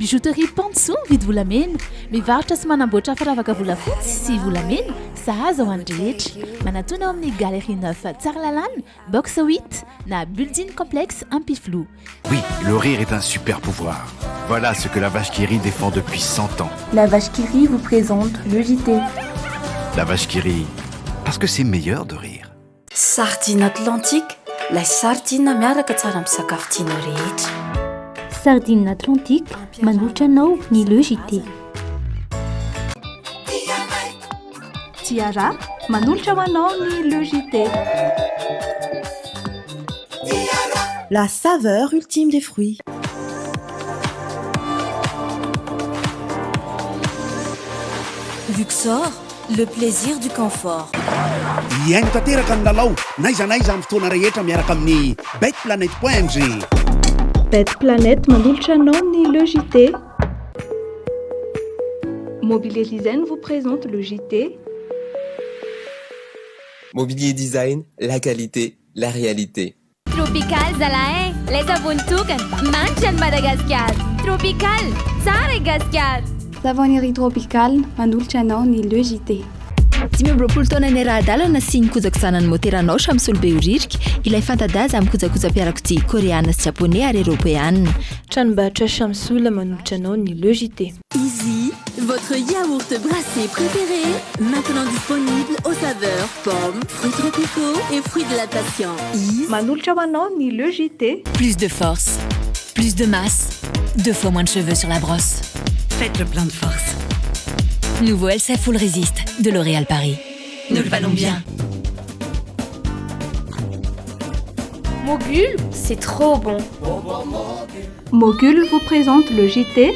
bijouterie Panso vidy volamena mivarotra sy manamboatra firavaka volafotsy sy volamena sahaza ho an'ny rehetra manatona ao amin'ny galerie 9 Tsaralalana box 8 na building complexe Ampiflou. Oui, le rire est un super pouvoir. Voilà ce que la vache qui rit défend depuis 100 ans. La vache qui rit vous présente le JT. La vache qui rit, parce que c'est meilleur de rire. Sardine Atlantique, la sardine miaraka tsara amin'ny sakafo tiana rehetra. Sardine Atlantique, manolotra anao ny le JT. Tiara, manolotra ho anao ny le JT. La saveur ultime des fruits. Luxor, le plaisir du confort. Iaino tanteraka ny lalao naiza amin'ny fotoana rehetra miaraka amin'ny betplanet.ng. Bet Planète manolotra anao ny le JT. Mobilier Design vous présente le JT. Mobilier Design, la qualité, la réalité. Tropical Zalae, les abuntukan, manchan Madagascar. Tropical, tsara Gascar. Savonnerie tropicale manolotra anao ny le JT. Tsy miambroapolo taona ny ara-dalana sy ny kojakozanany moteranao samy solobe horirika ilay fantadaza amin'ny kojakoja-piarakodia koreana sy japonais ary européenne. Tranombarotra Shamsoul manolotra anao ny le JT. Easy, votre yaourt brassé préféré, maintenant disponible aux saveurs pommes, fruits tropicaux et fruits de la passion. Manolotra ho anao ny le JT. Plus de force, plus de masse, 2 fois moins de cheveux sur la brosse. Faites le plein de force. Nouveau Elsa Full Resist de L'Oréal Paris. Nous le valons bien. Mogul, c'est trop bon. Mogul vous présente le JT.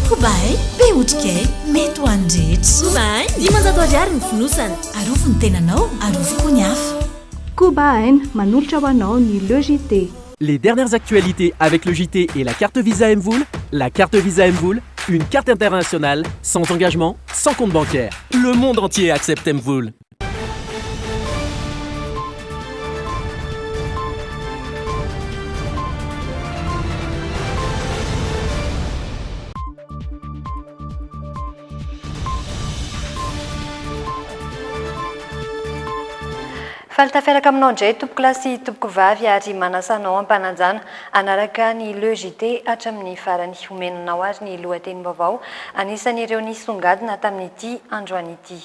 Kubai, Beutke, Metwanjit. Kubai, dimanzato ariary ny fonosana. Arofo ny tenanao, arofo koa ny hafa. Kubaen manolotra ho anao ny le JT. Les dernières actualités avec le JT et la carte Visa Mvoul. La carte Visa Mvoul, une carte internationale, sans engagement, sans compte bancaire. Le monde entier accepte Mvoul. Faltafiaraka aminao indray tompoko lahy sy tompoko vavy ary manasanao ampananjana anaraka ny le JT hatramin'ny farany omenanao azy ny lohateny vaovao anisan'ireo nisongadina tamin'ity androany ity.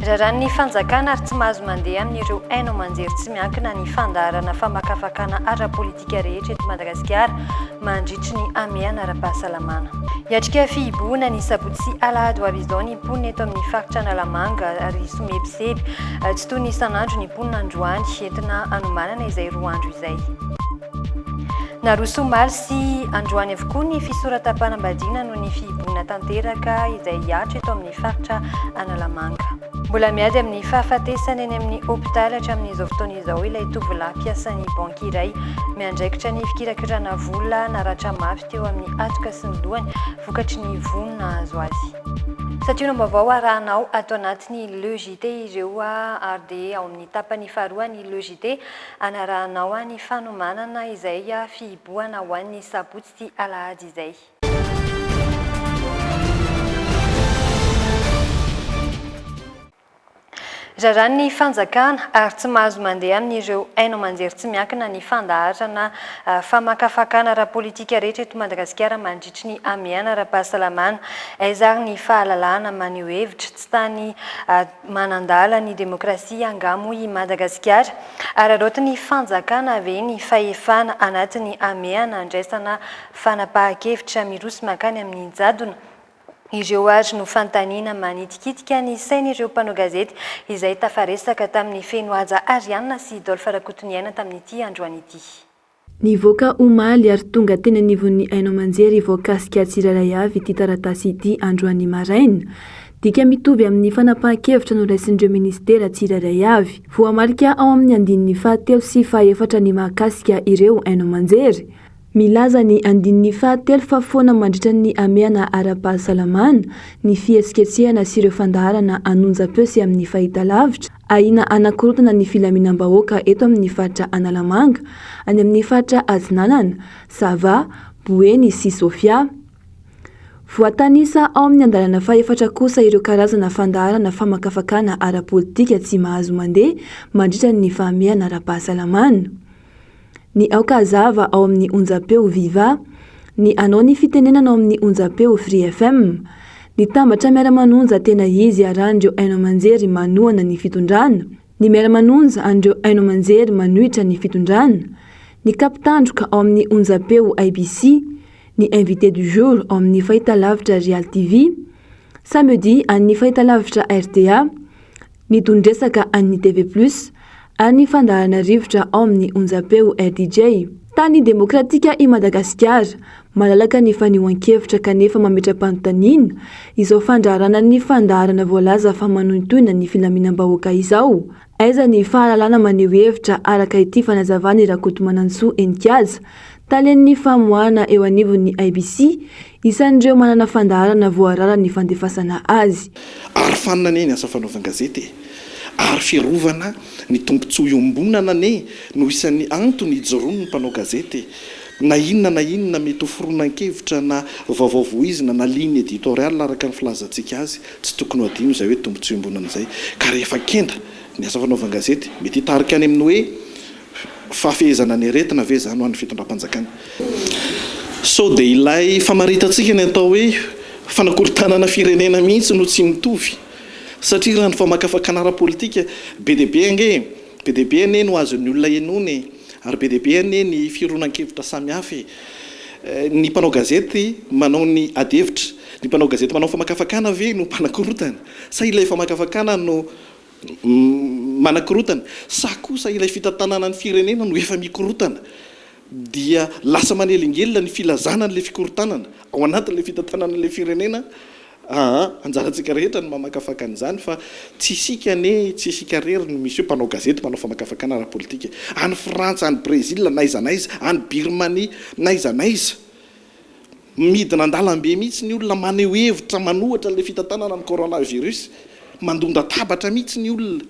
Raran'ny fanjakana ary tsy mahazo mandeha amin'ireo haino aman-jery tsy miankina ny fandaharana famakafakana ara-politika rehetra eto Madagasikara mandritry ny amiana ara-pahasalamana. Iatrika fihiboana ny sabotsy sy alahady ho avy izao ny mponina eto amin'ny faritra Analamanga ary Somebiseby tsy toy ny isan'andro ny mponina androany entina anomanana izay 2 andro izay. Naroso omaly sy androany avokoa ny fisoratam-panambadiana noho ny fihiboana tanteraka izay hiatra eto amin'ny faritra Analamanga. Mbola miady amin'ny fahafatesana eny amin'ny hôpitaly hatramin'izao fotoana izao ilay tovolahy mpiasan'ny banky iray miandraikitra ny fikirakirana vola naratra mafy teo amin'ny atoka sy ny lohany vokatry ny vonina azo azy. Satria no vaovao arahanao ato anatin'ny le JT ireo ary dia ao amin'ny tapany faharoa ny le JT anarahanao ny fanomanana izay fihiboana ho an'ny sabotsy sy alahady izay. Raran'ny fanjakana ary tsy mahazo mandeha amin'ireo haino aman-jery tsy miankina ny fandaharana famakafakana ara-politika rehetra eto Madagasikara mandritry ny amiana ara-pahasalamana aizary ny fahalalahana maneho hevitra tsy tany manandala ny demokrasia angamo i Madagasikara ary araoty ny fanjakana ave ny fahefana anatin'ny amiana andraisana fanapahan-kevitra miroso makany amin'ny jadona. Ireo ary no fantaniana manitikitika ny sain'ireo mpanao gazety izay tafaresaka tamin'ny fenoaja Arianna sy Dolphe Rakotoniaina tamin'ity androany ity. Nivoaka omaly ary tonga teny anivon'ny haino aman-jery voakasika tsirairay avy ity taratasy ity androany maraina. Dika mitovy amin'ny fanapahan-kevitra noraisin'ireo ministera tsirairay avy. Voamalika ao amin'ny andininy 7 sy 4 ny mahakasika ireo haino aman-jery. Milaza ny andininy 7 fa foana mandritra ny amiana ara-pahasalamana, ny fihetsiketsehana sy ireo fandaharana anonja-peo sy amin'ny fahitalavitra Ahina anakorotana ny filaminam-bahoaka eto amin'ny faritra Analamanga, any amin'ny faritra Azinanana, Sava, Boeny sy Sofia. Voatanisa ao amin'ny andalana faefatra kosa ireo karazana fandaharana famakafakana ara-politika tsy mahazo mandeha mandritra ny fahamiana ara-pahasalamana. Ny aokazava ao amin'ny onjapeo Viva, ny anao ny fitenenana ao amin'ny onjapeo Free FM, ny tambatra miara-manonja tena izy arandreo Aino Amanjery manohana ny fitondrana, ny miara-manonja andreo Aino Amanjery manohitra ny fitondrana, ny kapitandroka ao amin'ny onjapeo IBC, ny invité du jour ao amin'ny fahitalavitra Real TV, samedi amin'ny fahitalavitra RTA, ny tondresaka amin'ny TV+, ary ny fandaharana rivotra ao amin'ny onjapeo RDJ. Tany demokratika i Madagasikara, malalaka ny faniohan-kevitra kanefa mametra-panontaniana izao fandraharana ny fandaharana voalaza fa manohitoina ny filaminam-bahoaka izao. Aiza ny fahalalana maneho hevitra araka ity fanazavana Rakotomanantsoa Enikaza, talen'ny famoahana eo anivon'ny IBC, isan'ireo manana fandaharana voarara ny fandefasana azy. Ary fananeny asa fanaovan-gazety ary fiarovana ny tombontsoa iombonana ne no isan'ny antony ijorono ny mpanao gazety. Na inona mety ho foronan-kevitra na vaovaovoizina na ligne éditoriale araka ny filazantsika azy, tsy tokony ho adino izay hoe tombontsoa iombonana izay. Ka rehefa kenda ny asa fanaovan-gazety mety hitarika any amin'ny hoe fafehezana ny aretina ve zany ho an'ny fitondram-panjakana. So dia ilay famaritantsika ny atao hoe fanakorontanana firenena mihitsy no tsy mitovy. Satria raha ny famakafakana ara-politika be dia be ange, be dia be ane no azon'ny olona enony, ary be dia be ane ny fironan-kevitra samihafa. Ny mpanao gazety manao ny adevitra, ny mpanao gazety manao famakafakana ve no mpanakorotana, sa ilay famakafakana no manakorotana, sa kosa ilay fitantanana ny firenena no efa mikorotana, dia lasa manelingelina ny filazana n'ilay fikorotanana ao anatin'ilay fitantanana n'ilay firenena. Anjarantsika rehetra ny mamakafaka an'izany fa tsy isika rery no misy hoe mpanao gazety manao famakafakana ara-politika. Any Frantsa, any Brésil, naiza, any Birmanie, naiza. Midina an-dalambe mihitsy ny olona maneho hevitra manohatra ilay fitantanana ny coronavirus, mandonda tabatra mihitsy ny olona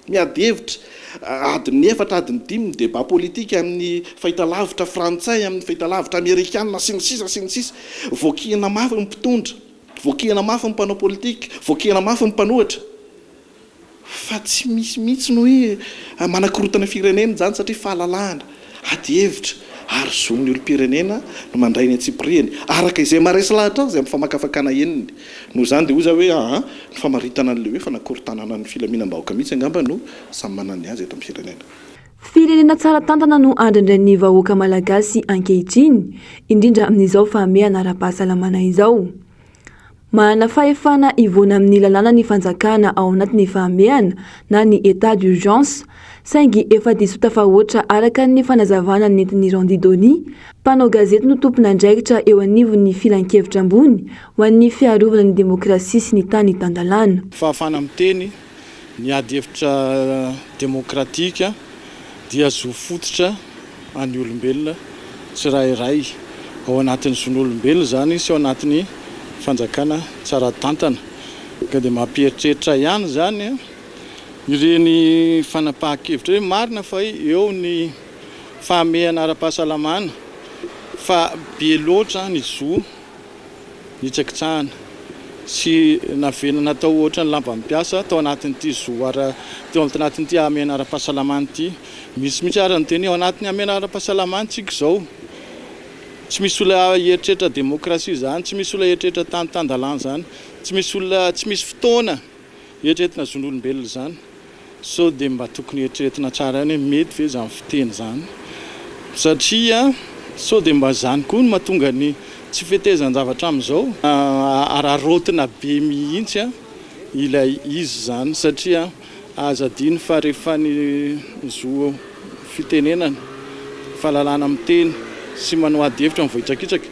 miady hevitra. Adiny 4 adiny 5 débat politika amin'ny fahitalavitra frantsay, amin'ny fahitalavitra amerikanina sy ny sisa. Voakihana mafy ny mpitondra, voakihana mafy ny mpanao politika, voakihana mafy ny mpanohatra. Fa tsy misy mihitsy no hoe manakorotana firenena zany satria fahalalahana, ady hevitra ary zon'ny olom-pirenena no mandray ny atsipriany araka izay maresy lahatra azy amin'ny famakafakana eniny. No zany dia oza hoe ny famaritana an'ilay hoe fanakorotanana ny filaminam-bahoaka mihitsy angamba no samy manana ny azy eto amin'ny firenena. Firenena tsara tantana no andrandray ny vahoaka malagasy ankehitriny, indrindra amin'izao fahamehana ara-pahasalamana izao. Manana fahefana ivona amin'ny lalàna ny fanjakana ao anatin'ny fahamehana na ny état d'urgence, saingy efa diso tafahoatra araka ny fanazavana nentin'ny Randidoni, mpanao gazety no tompona andraikitra eo anivon'ny filan-kevitra ambony ho an'ny fiarovana ny demokrasia sy ny tany tandalana. Fahafana miteny ny ady hevitra demokratika dia zo fototra any olombelona tsirairay ao anatin'ny zon'olombelona zany sy ao anatin'ny fanjakana tsara tantana. Ka dia mampieritreritra ihany zany ireny fanapahan-kevitra hoe marina fa eo ny fahamehana ara-pahasalamana fa be loatra ny zo ny tsakitsahana sy navenana tao ohatra ny lamba mipiasa tao anatin'ity zo tao anatin'ity hamehana ara-pahasalamana ity. Misy mihitsy ary ny teny ao anatin'ny hamehana ara-pahasalamana tsika izao. Tsy misy olona eritreritra demokrasia zany, tsy misy olona eritreritra tany-tandalana zany, tsy misy fotoana eritreretina zon'olombelona zany. So dia mba tokony eritreretina tsara any mety ve zany fiteny zany, satria so dia mba zany koa no mahatonga ny tsy fitezan-javatra amin'izao ararotina be mihitsy ilay izy zany, satria azadiny fa rehefa ny zo fitenenana fahalalana miteny sy manao ady hevitra mivoitrakitsaka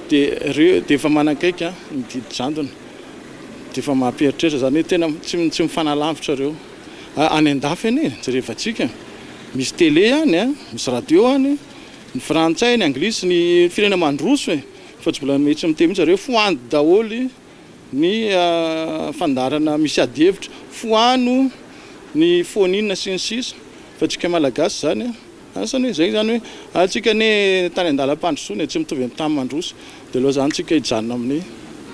dia efa manakaiky mididi-jandona, dia efa mampieritreritra zany hoe tena tsy mifanalavitra reo. Any an-dafy any jerevantsika misy télé any, misy radio any, ny frantsay, ny anglisy, ny firenena mandroso fa tsy mbola mety miteny mihitsy zareo foany daholo ny fandarana misy ady hevitra, foano ny foninina sy ny sisa fa tsika malagasy zany asany hoe zay zany hoe atsika ne tany andalam-pandrosoana tsy mitovy amin'ny tany mandroso dia loha zany tsika hijanona amin'ny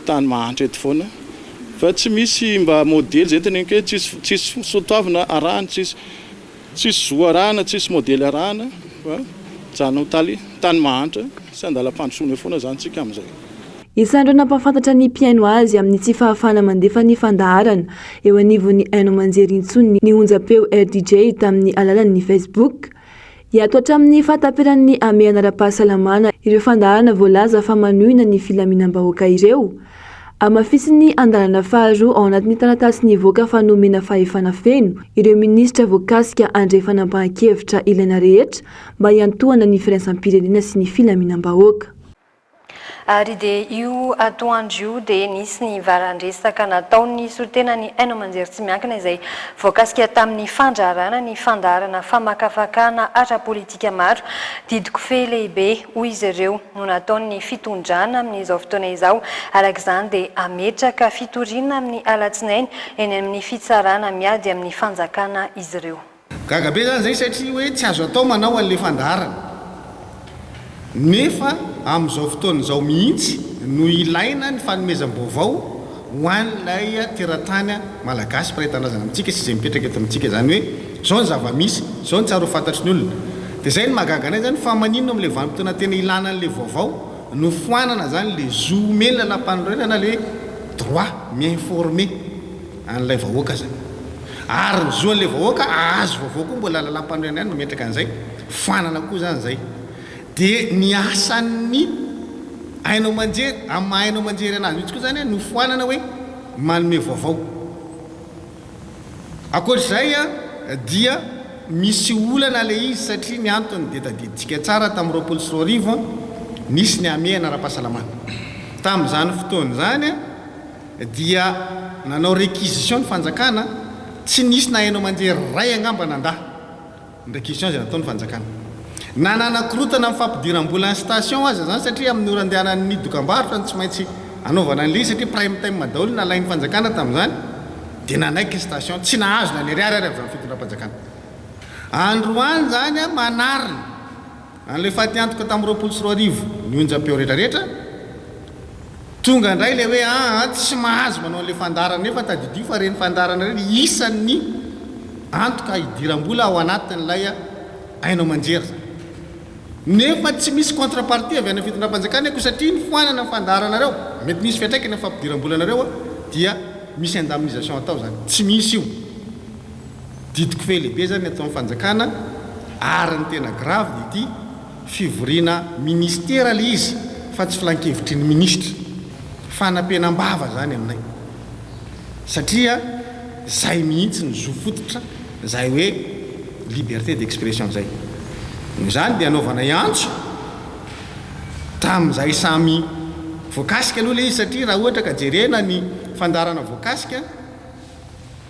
tany mahantra eto foana fa tsy misy mba modely zay tena hoe tsisy sotoavina arahana tsisy zo arahana tsisy modely arahana fa jana ho tany mahantra sy andalam-pandrosoana foana zany tsika amin'izay. Isandro nampafantatra ny mpiaino azy amin'ny tsy fahafana mandefa ny fandaharana eo anivon'ny Aino Manjerintsoa ny onjam-peo RDJ tamin'ny alalan'ny Facebook. Iato hatramin'ny fahataperan'ny ame anara-pahasalamana ireo fandaharana voalaza fa manohina ny filaminam-bahoaka ireo. Amafisiny andalana faharoa ao anatin'ny taratasy nivoaka fa nomena fahefana feno ireo minisitra voakasika andray fanampahan-kevitra ilaina rehetra mba hiantohana ny firaisam-pirenena sy ny filaminam-bahoaka. Ary dia io atoandro io dia nisy ny varandresaka nataon'ny solotenany Aino Manjery tsy miankina izay voakasika tamin'ny fandrarana ny fandaharana famakafakana ara-politika maro didiko fe lehibe hoy izy ireo no nataon'ny fitondrana amin'izao fotoana izao arak'izany dia ametraka fitoriana amin'ny alatsinainy eny amin'ny fitsarana miady amin'ny fanjakana izy ireo. Gagabe zany zay satria hoe tsy azo atao manao an'ilay fandaharana nefa amin'izao fotoana izao mihitsy no ilaina ny fanomezam-baovao ho an'ilay teratany malagasy mparetanrazana amintsika sy izay mipetraka eto amintsika zany hoe zao ny zava-misy zao ny tsara ho fantatry ny olona dia zay ny mahagaganay zany fa maninona amin'ilay vanim-potoana tena ilana an'ilay vaovao no foanana zany le zoomena lampanondrenana le droit miinformer an'ilay vahoaka zany ary ny zoan'ilay vahoaka azo vaovao koa mbola lalam-panondrenana any mametraka an'izay foanana koa zany zay. Dia ny asan'ny Aino Manjery amin'ny Aino Manjery anazy mihitsy koa zany no foanana hoe manome vaovao. Akoatr'izay dia misy olana le izy satria ny antony dia tadiditsika tsara tamin'ny 24 nisy ny ame anara-pahasalamana. Tamin'izany fotoana zany dia nanao réquisition ny fanjakana tsy nisy na Aino Manjery ray angamba nandaha ny réquisition zay nataon'ny fanjakana. Nananakorotana mifampidiram-bola ny station azy zany satria amin'ny orandehanan'ny dokam-barotra tsy maintsy anaovana an'ilay satria prime time daholo nalain'ny fanjakana tamin'izany dia nanaiky station tsy nahazo na ny ariary avy amin'ny fitondram-panjakana. Androany zany manarina an'ilay fatiantoka tamin'ny 24 ny onjam-peo rehetrarehetra tonga indray le hoe tsy mahazo manao an'ilay fandarana nefa tadidio fa reny fandarana reny isan'ny antoka hidiram-bola ao anatin'ilay Aino Manjery. Nefa tsy misy contrepartie avy any fitondram-panjakana ko satria ny foanana ny fandaharanareo mety misy fiatraikany amin'ny fampidiram-bolanareo dia misy indemnisation atao zany tsy misy io didiko fe lehibe zany atao amin'ny fanjakana ary ny tena grave dia ity fivoriana ministera le izy fa tsy filan-kevitry ny ministra fanampenam-bava zany aminay satria zay mihitsy ny zo fototra zay hoe liberté d'expression zay. Zany dia anaovana iantso tamin'izay samy voakasika aloha le izy satria raha ohatra ka jerena ny fandarana voakasika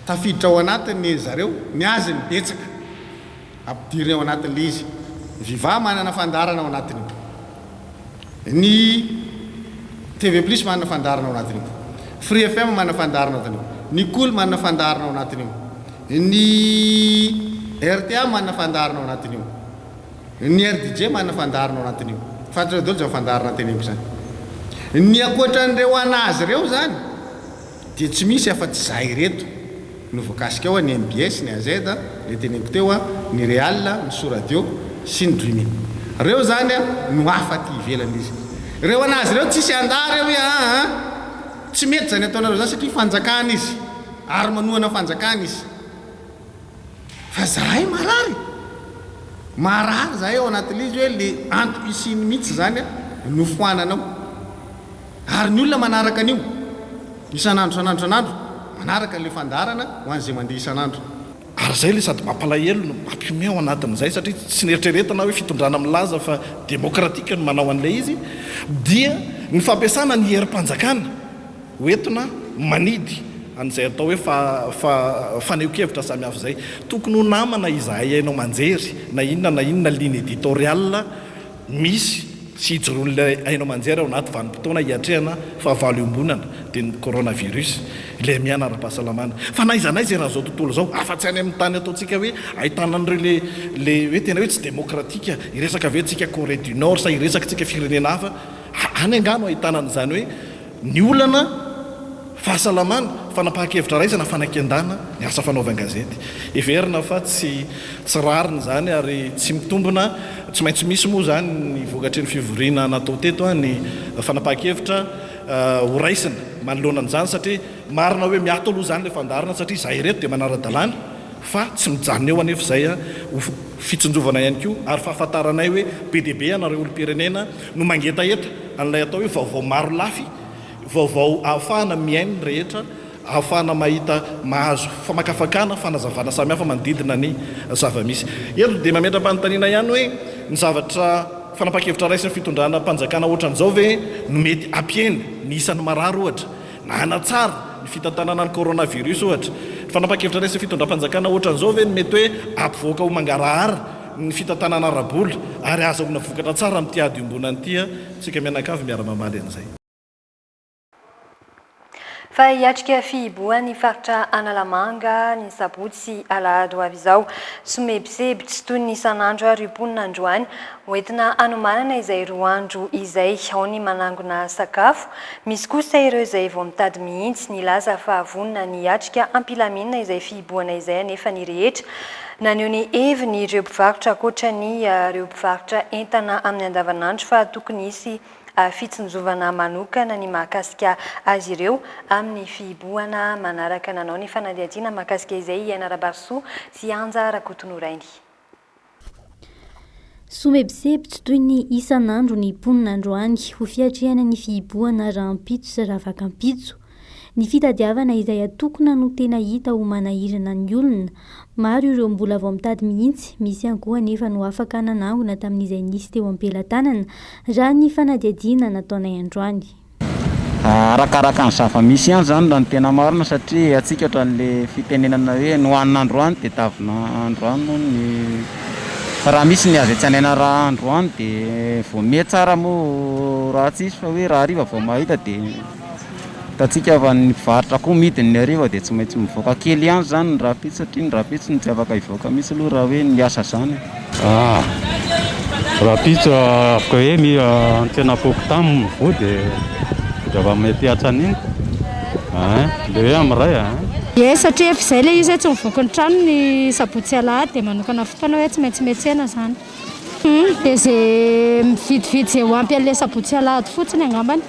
tafiditra ao anatiny zareo ny azy ny betsaka ampidiriny ao anatin'le izy viva manana fandarana ao anatiny ny TV Plus manana fandarana ao anatiny Free FM manana fandarana ao anatiny ny Cool manana fandarana ao anatiny ny RTA manana fandarana ao anatiny ny RDJ manana fandarana ao anatiny fantatra daholo zay fandarana teneniko zany ny akoatran'ireo anazy ireo zany dia tsy misy afa-tsy zay reto no voakasika ao ny MBS ny AZ le teneniko teo ny Real ny Soradio sy ny Dream reo zany no afaty ivelana izy reo anazy ireo tsisy andara reo hoe tsy mety zany ataonareo zany satria fanjakana izy ary manohana fanjakana izy fa zahay marary zahay ao anatin'le izy hoe le antom-pisiny mihitsy zany no foananao ary ny olona manaraka an'io isanandro manaraka le fandarana ho an'izay mandeha isanandro ary zay le sady mampalahelo no mampiome ao anatin'izay satria tsy nieritreretana hoe fitondrana milaza fa demokratika no manao an'ilay izy dia ny fampiasana ny herim-panjakana hoentina manidy an'izay atao hoe faneho-kevitra samihafa zay tokony ho namana izahay Aino Manjery na inona ligne éditoriale misy sy hijoron'ilay hainao manjera ao anaty vanim-potoana hiatrehana fahavalo iombonana dia ny coronavirus ilay miana ara-pahasalamana fa naizanaiza raha zao tontolo zao afa-tsy any amin'ny tany ataontsika hoe ahitana an'ireo le hoe tena hoe tsy démocratika iresaka ve tsika Corée du Nord sa iresaka tsika firenena hafa any angano ahitana an'izany hoe ny olana fahasalamana fanapahan-kevitra raisana fanakian-dana ny asa fanaovan-gazety everina fa tsy rariny zany ary tsy mitombona tsy maintsy misy moa zany ny vokatry ny fivoriana natao teto ny fanapahan-kevitra ho raisina manoloana an'izany satria marina hoe miato aloha zany le fandarina satria zahay reto dia manara-dalàna fa tsy mijanona eo anefa izay ho fitsinjovana ihany koa ary fahafantaranay hoe be dia be anareo olo-pirenena no mangetaheta an'ilay atao hoe vaovao maro lafy vaovao ahafahana miaino ny rehetra ahafahana mahita mahazo famakafakana fanazavana samihafa manodidina ny zava-misy eto dia mametram-panontaniana ihany hoe ny zavatra fanapahan-kevitra raisina fitondrana mpanjakana ohatran'izao ve no mety ampieny ny isan'ny marary ohatra na hanatsara ny fitantanana ny coronavirus ohatra fanapahan-kevitra raisina fitondram-panjakana ohatran'izao ve no mety hoe ampivoaka ho mangarahara ny fitantanana arabola ary azahoana vokatra tsara amin'ity ady ombonany tya tsika mianakavy miara-mamaly an'izay fa hiatrika fihiboan'ny faritra Analamanga ny sabotsy sy alahady ho avy izao somebiseby tsy toy ny isan'andro ary imponina androany hoentina anomanana izay roa andro izay ao ny manangona sakafo misy kosa ireo izay vao mitady mihitsy ny laza fahavonina ny hiatrika ampilaminina izay fihiboana izay anefa ny rehetra naneho ny heviny ireo mpivarotra ankoatra ny ireo mpivarotra entana amin'ny andavanandro fa tokony hisy fitsinjovana manokana ny mahakasika azy ireo amin'ny fihiboana manaraka nanao ny fanadihadiana mahakasika izay Ianarabarso sy Anja Rakotonorainy. Somebiseby tsy toy ny isan'andro ny mponina androany ho fiatrehana ny fihiboana rahampitso sy ravakampitso. Ny fitadiavana izay atokona no tena hita ho manahirana ny olona. Maro ireo mbola vao mitady mihitsy, misy ihany koa anefa no afaka nanangona tamin'izay nisy teo am-pelantanana raha ny fanadihadiana nataonay androany. Arakaraka ny zava-misy ihany zany raha ny tena marina satria atsika ohatran'le fitenenana hoe nohanina androany dia tavina androany ny raha misy ny azo etsanaina raha androany dia vao miha tsara moa raha tsisy fa hoe raha hariva vao mahita dia tatsika fa ny mpivarotra koa midiny ny hariva dia tsy maintsy mivoaka kely ihany zany ny rapitso satria ny rapitso ny tsy afaka hivoaka misy aloha raha hoe niasa zany. Rapitso afaka hoe tena poko taminy mivoa dia va mety atsan'iny dia hoe amiray satria efa izay le izy tsy mivoaka ny trano ny sabotsy alahady dia manokana fotoana hoe tsy maintsy metsena zany dia zay mividividy zay ho ampy an'ilay sabotsy alahady fotsiny angambany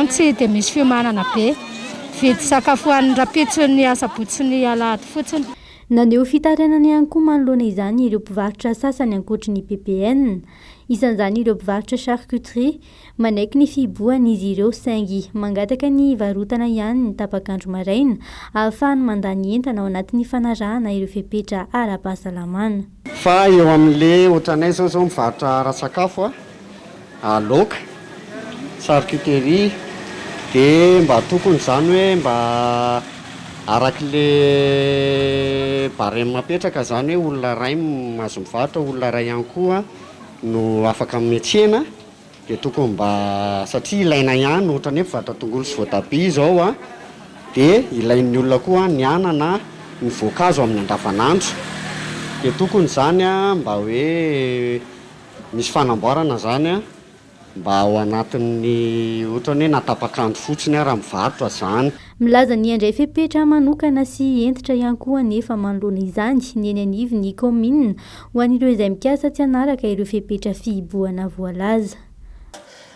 tsy dia misy fiomanana be vidy sakafo hoan'ny rapitso ny sabotsy ny alahady fotsiny. Naneho fitaranana ihany koa manoloana izany ireo mpivarotra sasany ankoatry ny PPN. Isan'izany ireo mpivarotra charcuterie manaiky ny fihiboana izy ireo saingy mangataka ny varotana ihany ny tapakandro maraina ahafahany mandany entana ao anatin'ny fanarahana ireo fepetra ara-pahasalamana. Fa eo amin'le ohatranay zao mivarotra ara-sakafo laoka charcuterie dia mba tokony zany hoe mba arak'le barème mapetraka zany hoe olona ray mahazo mivarotra olona ray ihany koa no afaka metsena dia tokony mba satria ilaina ihany ohatrany hoe mpivarotra tongolo sy voatabia zao dia ilain'ny olona koa ny anana ny voankazo amin'ny andavanandro dia tokony zany mba hoe misy fanamboarana zany mba ao anatin'ny ohatrany hoe natapakandro fotsiny raha mivarotra zany. Milaza ny andray fepetra manokana sy entitra ihany koa nefa manoloana izany ny eny anivy ny commune ho an'ireo izay mikasa tsy hanaraka ireo fepetra fihiboana voalaza.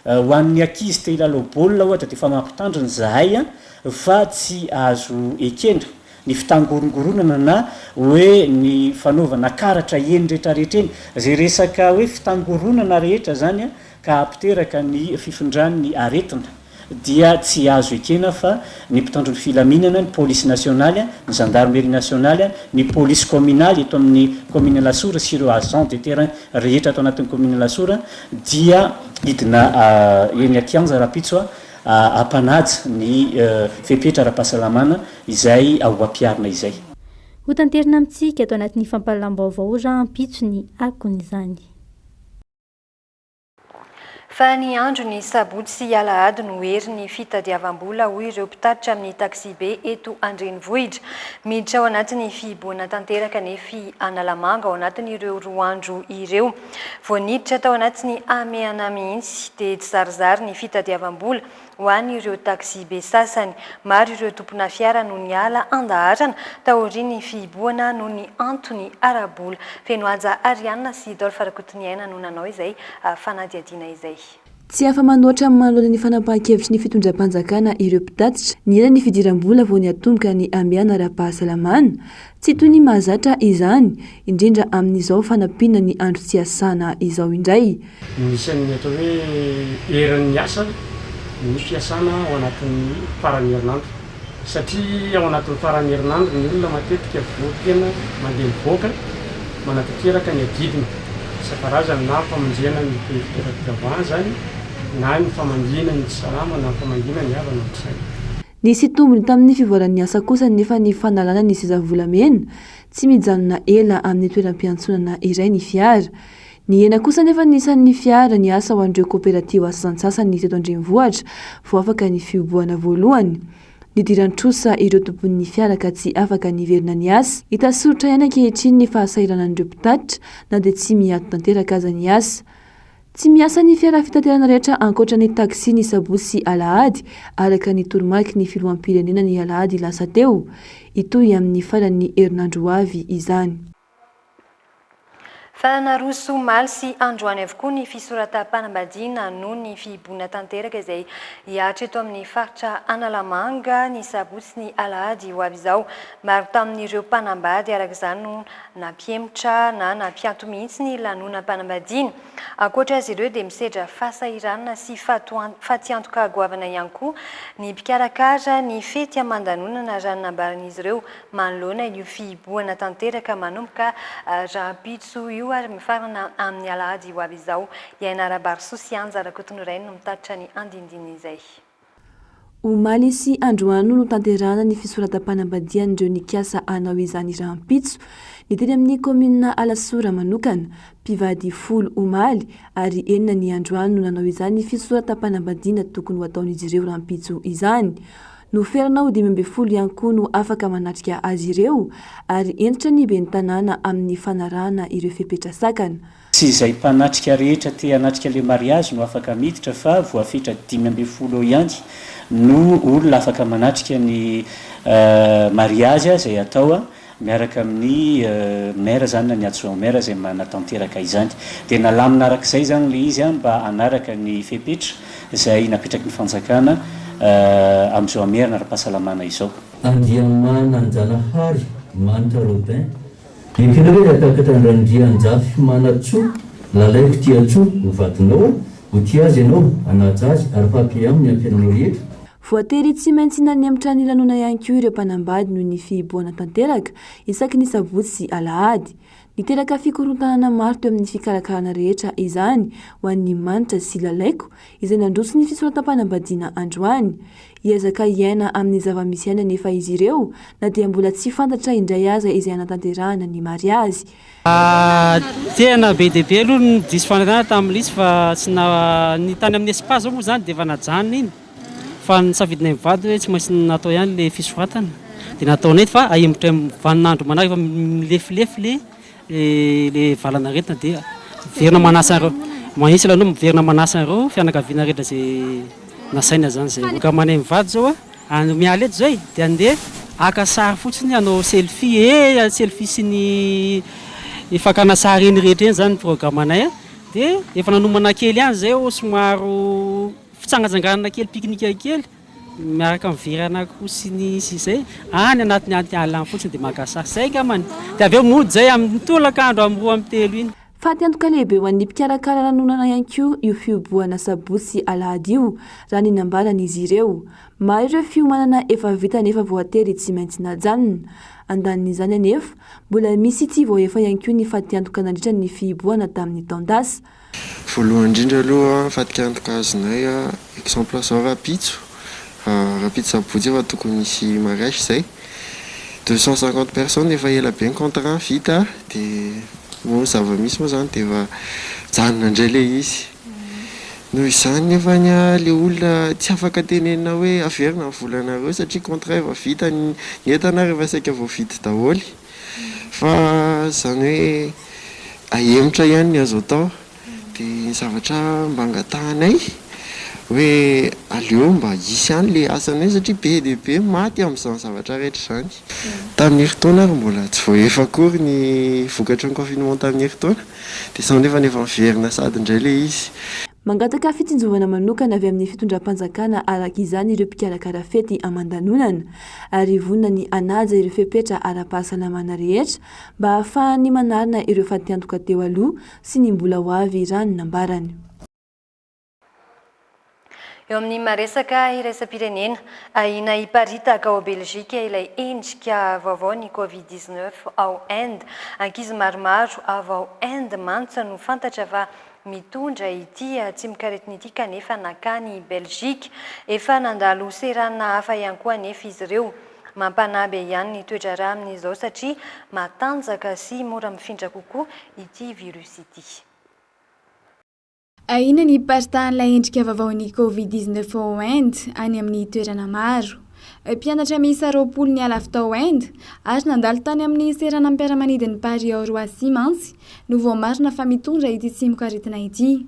Ho an'ny ankizy te hilalao baolina ohatra dia efa mampitandrina zahay fa tsy azo ekena ny fitangorongoronana na hoe ny fanaovana karatra eny rehetrarehetra eny zay resaka hoe fitangoronana rehetra zany ka apiteraka ny fifindrany aretina dia tsy azo ekena fa ny mpitandron'ny filaminana ny polisy nasionaly ny gendarmerie nasionaly ny polisy communaly eto amin'ny commune Lasora sy ireo agent de terrain rehetra ato anatin'ny commune Lasora dia hidina eny Akianja Rapitso ampanaja ny fepetra ara-pahasalamana izay ao ampiarina izay. Ho tanterina amintsika ato anatin'ny fampahalalam-baovao rahampitso ny akon'izany. fa ny andro ny sabotsy sy alahady no hery ny fitadiavam-bola hoy ireo mpitatitra amin'ny taxi be eto Andrenivohitra. Miditra ao anatin'ny fihiboana tanteraka nefi Analamanga ao anatin'ireo roa andro ireo. Voaniditra tao anatin'ny ameana mihitsy dia tsy zarizary ny fitadiavam-bola ho an'ireo taxi be sasany. Maro ireo tompona fiara no ny ala andaharana taorian'ny fihiboana no ny antony arabola. Fenoaja Arianna sy Dolpha Rakotoniaina no nanao izay fanadiadiana izay. Tsy afa manoatra amin'ny manoloana ny fanapahan-kevitry ny fitondram-panjakana ireo mpitatitra ny ela ny fidiram-bola vao ny atomboka ny amiana ara-pahasalamana. Tsy toy ny mahazatra izany indrindra amin'izao fanampiana ny andro tsy asana izao indray. Isan'ny atao hoe herin'ny asa ny fiasana ao anatin'ny faran'ny herinandro satria ao anatin'ny faran'ny herinandro ny olona matetika voatena mandeha mivoaka manatateraka ny adidina isan-karazany na famonjena ny fitoeram-pivavahana zany na ny famangina ny salama na ny famangina ny havana ny saina. Nisy tombony tamin'ny fivoaran'ny asa kosa nefa ny fanalana ny sezavolamena tsy mijanona ela amin'ny toeram-piantsonana iray ny fiara. Ny ena kosa nefa nisan'ny fiara ny asa ho an'ireo kooperativa asansasany teto Andrenivohitra vao afaka ny fihiboana voalohany. Nidiran-trosa ireo tompon'ny fiara ka tsy afaka niverina ny asa. Hitasorotra ihany ankehitriny ny fahasairanan'ireo mpitatitra na dia tsy miato tanteraka aza ny asa. Tsy miasa ny fiara fitaterana rehetra ankoatra ny taksi ny sabotsy sy alahady araka ny toromarika ny filoham-pirenena ny alahady lasa teo. Itoy amin'ny faran'ny herinandro avy izany. Fanaroso omaly sy androany avokoa ny fisoratam-panambadiana noho ny fihiboana tanteraka izay hiatra eto amin'ny faritra Analamanga ny sabotsy ny alahady ho avy izao. Maro tamin'ireo mpanambady arak'izany no nampiembotra na nampianto mihitsy ny lanonam-panambadiana. Ankoatra azy ireo dia misedra fahasahiranana sy fatiantoka goavana ihany koa ny mpikarakara ny fety aman-danonana raha nambaran'izy ireo manoloana io fihiboana tanteraka manomboka rahampitso io ary mifarana amin'ny alahady ho avy izao. Iaina Rabary Sosianja Rakotonorainy no mitatitra ny andindiny izay. Omaly sy androany no tanterana ny fisoratam-panambadian'ireo nikasa anao izany rahampitso ny teny amin'ny komina Alasora manokana mpivady 10 omaly ary 9 ny androany no nanao izany fisoratam-panambadiana tokony ho ataon'izy ireo rahampitso izany. Noferana ho 12 ihany koa no afaka manatrika azy ireo ary entitra ny ben'ny tanàna amin'ny fanarahana ireo fepetra-sakana. Tsy izay mpanatrika rehetra te hanatrika le mariazy no afaka miditra fa voafetra 12 ihany no olona afaka manatrika ny mariazy izay atao miaraka amin'ny maire zany na ny adjoint maire izay manatanteraka izany. Dia nalamina arak'izay zany le izy mba hanaraka ny fepetra izay napetraky ny fanjakana amin'izao maire ara-pahasalamana izao. Andriamana Anjanahary Manitra Robin ekenareo atakatra Andrianjafy manatsoa lalaiko tiatsoa ho vadinao ho tia azy ianao anaja azy ary papy aminy ampiananao rehetra. Voatery tsy maintsy nanamitra ny lanona ihany koa ireo mpanambady noho ny fihiboana tanteraka isaky ny sabotsy sy alahady. Niteraka fikorontanana maro teo amin'ny fikarakarana rehetra izany ho an'ny Manitra sy lalaiko izay nandroso ny fisoratam-panambadiana androany. Hiezaka iaina amin'ny zava-misy aina nefa izy ireo na dia mbola tsy fantatra indray aza izay anatanterahana ny mariazy. Tena be dia be aloha ny diso fanantenana tamin'izy fa tsy ny tany amin'ny espace moa zany dia efa najanona iny. Fa nisafidina mivady hoe tsy maintsy natao ihany le fisoratana. Dia natao nety fa ahembotra vaninandro manaraka efa milefilefy le valana retina dia verina manasa ireo. Manisy aloha miverina manasa ireo fianakaviana rehetra izay nasaina zany zay. Ka manay mivady zao miala eto zay dia andeha aka sary fotsiny hanao selfie selfie sy ny fakana sary eny rehetra eny zany programanay dia efa nanomana kely ihany zay somaro fitsangantsanganana kely pique-nique kely miaraka miverana koa sy ny zay any anatin'ny antialana fotsiny dia maka sary zay kamany dia avy eo mody zay amin'ny tolakandro amin'ny 2-3 iny. Fatiantoka lehibe ho an'ny mpikarakara lanonana ihany koa io fihiboana sabotsy sy alahady io raha ny nambaran'izy ireo. Maro ireo fiomanana efa vita nefa voatery tsy maintsy najanona. Andanin'izany anefa mbola misy ity vao efa ihany koa ny fatiantoka nandritra ny fihiboana tamin'ny taondasa. Voalohany indrindra aloha fatiantoka azonay exemple zao rahampitso sabotsy efa tokony misy mariage izay 250 personnes efa ela be ny contrat vita dia moa zava-misy moa zany dia efa janona indray le izy. noho izany nefa le olona tsy afaka tenenina hoe averina ny volanareo satria contrat efa vita ny entana rehefa saika voavity daholo fa zany hoe ahemotra ihany ny azo atao dia ny zavatra mba angatahanay hoe aleo mba hisy ihany le asany hoe satria be dia be maty amin'izany zavatra rehetra izany. Tamin'ny herintaona ary mbola tsy voaefa akory ny vokatra ny confinement tamin'ny herintaona dia izany nefa miverina sady indray le izy. Mangataka fitsinjovana manokana avy amin'ny fitondram-panjakana araka izany ireo mpikarakara fety aman-danonana ary vonona ny anaja ireo fepetra ara-pahasalamana rehetra mba ahafahany manarina ireo fatiantoka teo aloha sy ny mbola ho avy rano nambarany. Eo amin'ny maresaka iraisam-pirenena ahina hiparitaka ao Belzika ilay endrika vaovao ny Covid-19 ao Inde. Ankizy maromaro avy ao Inde mantsy no fantatra fa mitondra ity tsy mikaretina ity kanefa nakany Belzika. Efa nandalo serana hafa ihany koa anefa izy ireo. Mampanabe ihany ny toedrara amin'izao satria matanjaka sy mora mifindra kokoa ity virus ity. Ahina ny paritahan'ilay endrika vaovaon'ny Covid-19 ao Inde any amin'ny toerana maro. Mpianatra miisa 20 ny alafy tao Inde ary nandalo tany amin'ny serana mpiara-manidin'ny Paris ao Roissy mantsy no vao marina fa mitondra ity tsy mikaretina ity.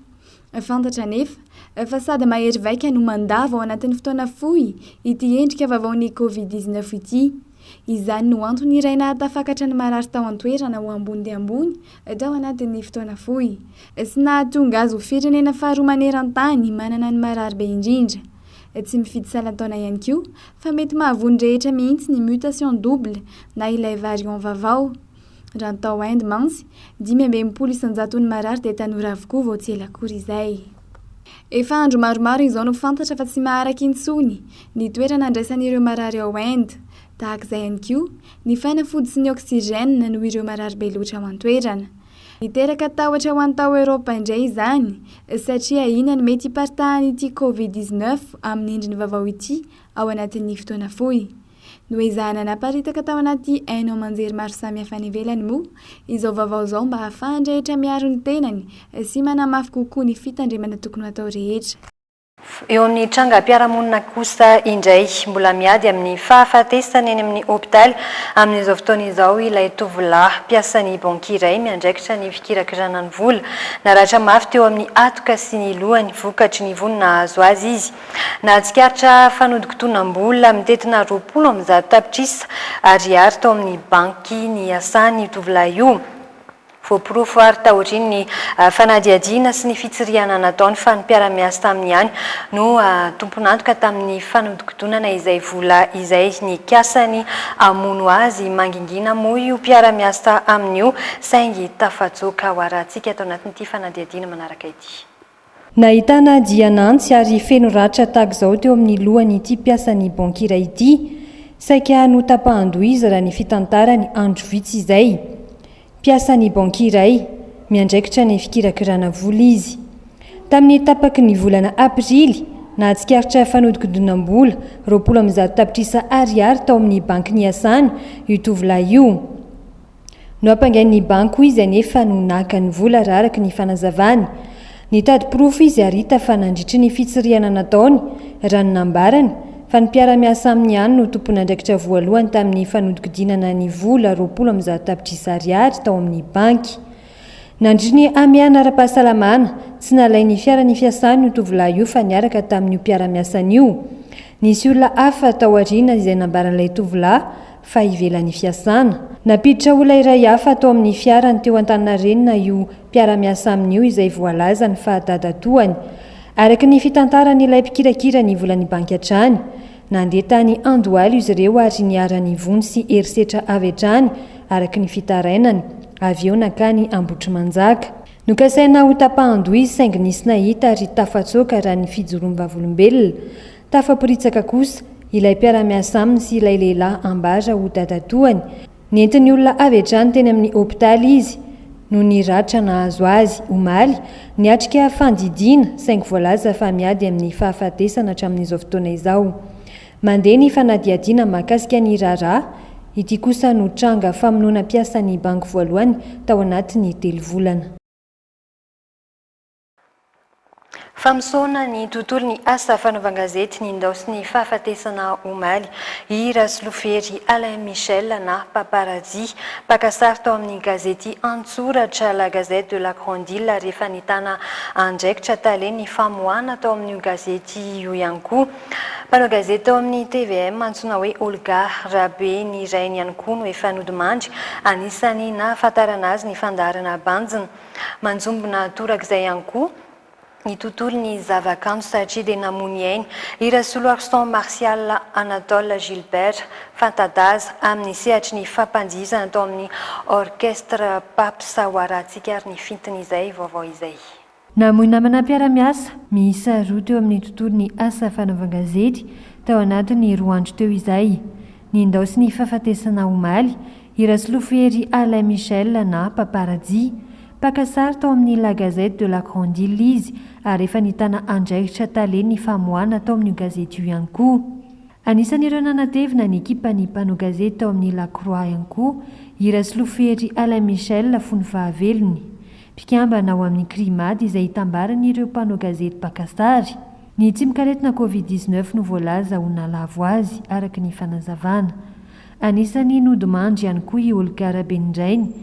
Fantatra nefa fa sady mahery vaika no mandava ao anatin'ny fotoana fohy ity endrika vaovaon'ny Covid-19 ity. Izany no antony iray nahatafakatra ny marary tao an-toerana ho ambony dia ambony tao anatin'ny fotoana fohy. Sy nahatonga azy ho firenena faharoa maneran-tany manana ny marary be indrindra. Tsy mifidy salan-taona ihany koa fa mety mahavony rehetra mihitsy ny mutation double na ilay variant vaovao. Raha ny tao Inde mantsy 520 ny marary dia tanora avokoa vao tsy ela akory izay. Efa andro maromaro izao no fantatra fa tsy maharaka intsony ny toerana andraisan'ireo marary ao Inde. Tahaka izay ihany koa ny fanafody sy ny oksigène no ireo marary be loatra ao an-toerana. Niteraka tahotra ho an-tao Eropa indray izany satria ahina ny mety hiparitahan' ity Covid-19 amin'ny endriny vaovao ity ao anatin'ny fotoana fohy. No izahana naparitaka tao anaty haino aman-jery maro samihafa any ivelany moa izao vaovao izao mba ahafahany rehetra miaro ny tenany sy manamafy kokoa ny fitandremana tokony atao rehetra. Eo amin'ny trangam-piarahamonina kosa indray mbola miady amin'ny fahafatesana eny amin'ny hôpitaly amin'izao fotoana izao ilay tovolahy mpiasan'ny banky iray miandraikitra ny fikirakirana ny vola. Naratra mafy teo amin'ny atoka sy ny lohany vokatry ny vonina azo azy izy. Nahatsikaritra fanodikotonam-bola mitetina 20 tapitrisa ariary tao amin'ny banky ny asany tovolahy io. Voapirofo ary tahotriny ny fanadiadiana sy ny fitsiriana nataony fa ny mpiara-miasa taminy ihany no tompon'antoka tamin'ny fanodikotonana izay vola izay ny kiasany amono azy mangingina moa io mpiara-miasa amin'io saingy tafatsoka ho arahantsika atao anatin'ity fanadiadiana manaraka ity. Nahitana dianantsy ary feno ratra tahaka izao teo amin'ny lohan'ity mpiasan'ny banky iray ity saika no tapahandoizy raha ny fitantarany andro vitsy izay. Mpiasan'ny banky iray miandraikitra ny fikirakirana vola izy. Tamin'ny tapaky ny volana aprily nahatsikaritra fanodikodonam-bola 20 tapitrisa ariary tao amin'ny banky niasany io tovolahy io. No ampangain'ny banky izy anefa no naka ny vola raha araka ny fanazavany. Nitady pirofo izy ary hita fa nandritry ny fitsiriana nataony raha ny nambarany fa ny mpiara-miasa amin'ny ihany no tompon'andraikitra voalohany tamin'ny fanodikodinana ny vola 20 tapitrisa ariary tao amin'ny banky. Nandritry ny amiana ara-pahasalamana tsy nalay ny fiara-ny fiasany io tovolahy io fa niaraka tamin'io mpiara-miasany io. Nisy olona hafa tao aoriana izay nambaran'ilay tovolahy fa ivelan'ny fiasana. Napiditra olona iray hafa tao amin'ny fiarany teo Antaninarenina io mpiara-miasa amin'io izay voalaza ny fahadadatoany. Araka ny fitantaran'ilay mpikirakira ny volan'ny banky hatrany. Nandeha tany Andohalo izy ireo ary niara-ny vony sy herisetra avy hatrany araka ny fitarainany. Avy eo nakany Ambotrimanjaka. Nokasaina ho tapahan-doha izy saingy nisy nahita ary tafatsoka raha ny fijoroam-bavolombelona. Tafapiritsaka kosa ilay mpiara-miasa aminy sy ilay lehilahy ambara ho dadatoany. Nentin'ny olona avy hatrany teny amin'ny hôpitaly izy no niratra nahazo azy omaly niatrika fandidiana saingy voalaza fa miady amin'ny fahafatesana hatramin'izao fotoana izao. Mandeha ny fanadiadiana mahakasika ny raharaha. Ity kosa no tranga famonoana mpiasan'ny banky voalohany tao anatin'ny 3 volana. Famosona ny tontolon'ny asa fanaovan-gazety ny ndao sy ny fahafatesana omaly i Rasolofery Alain Michel na paparazzi mpakasary tao amin'ny gazety Antsoratra la Gazette de la Grandille rehefa nitana andraikitra tale ny famoahana tao amin'io gazety io ihany koa. Mpanao gazety tao amin'ny TVM antsoina hoe Olga Rabe ny rainy ihany koa no efa nodimandry anisany nahafantarana azy ny fandarana banjina manjombona torak'izay ihany koa ny tontolon'ny zavakanto satria dia namony ainy i Rasolo Arston Martial Anatole Gilbert fantadaza amin'ny sehatry ny fampanjizana tao amin'ny orchestre Pape Sawaratsika ary ny fintiny izay vaovao izay. Namoy namana mpiara-miasa miisa roa teo amin'ny tontolon'ny asa fanaovan-gazety tao anatin'ny 2 andro teo izay. Ny ndao sy ny fahafatesana omaly i Rasolofery Alain Michel na paparazzi mpakasary tao amin'ny la Gazette de la Grandille izy ary efa nitana andraikitra tale ny famoahana tao amin'ny gazety io ihany koa. Anisan'ireo nanatevina ny ekipan'ny mpanao gazety tao amin'ny La Croix ihany koa i Rasolofery Alain Michel fony fahavelony. Mpikambana ao amin'ny crimady izay hitambaran'ireo mpanao gazety mpakasary. Ny tsy mikaretina Covid-19 no voalaza ho nalavo azy araka ny fanazavana. Anisany nodimandry ihany koa i Olga Rabe indrainy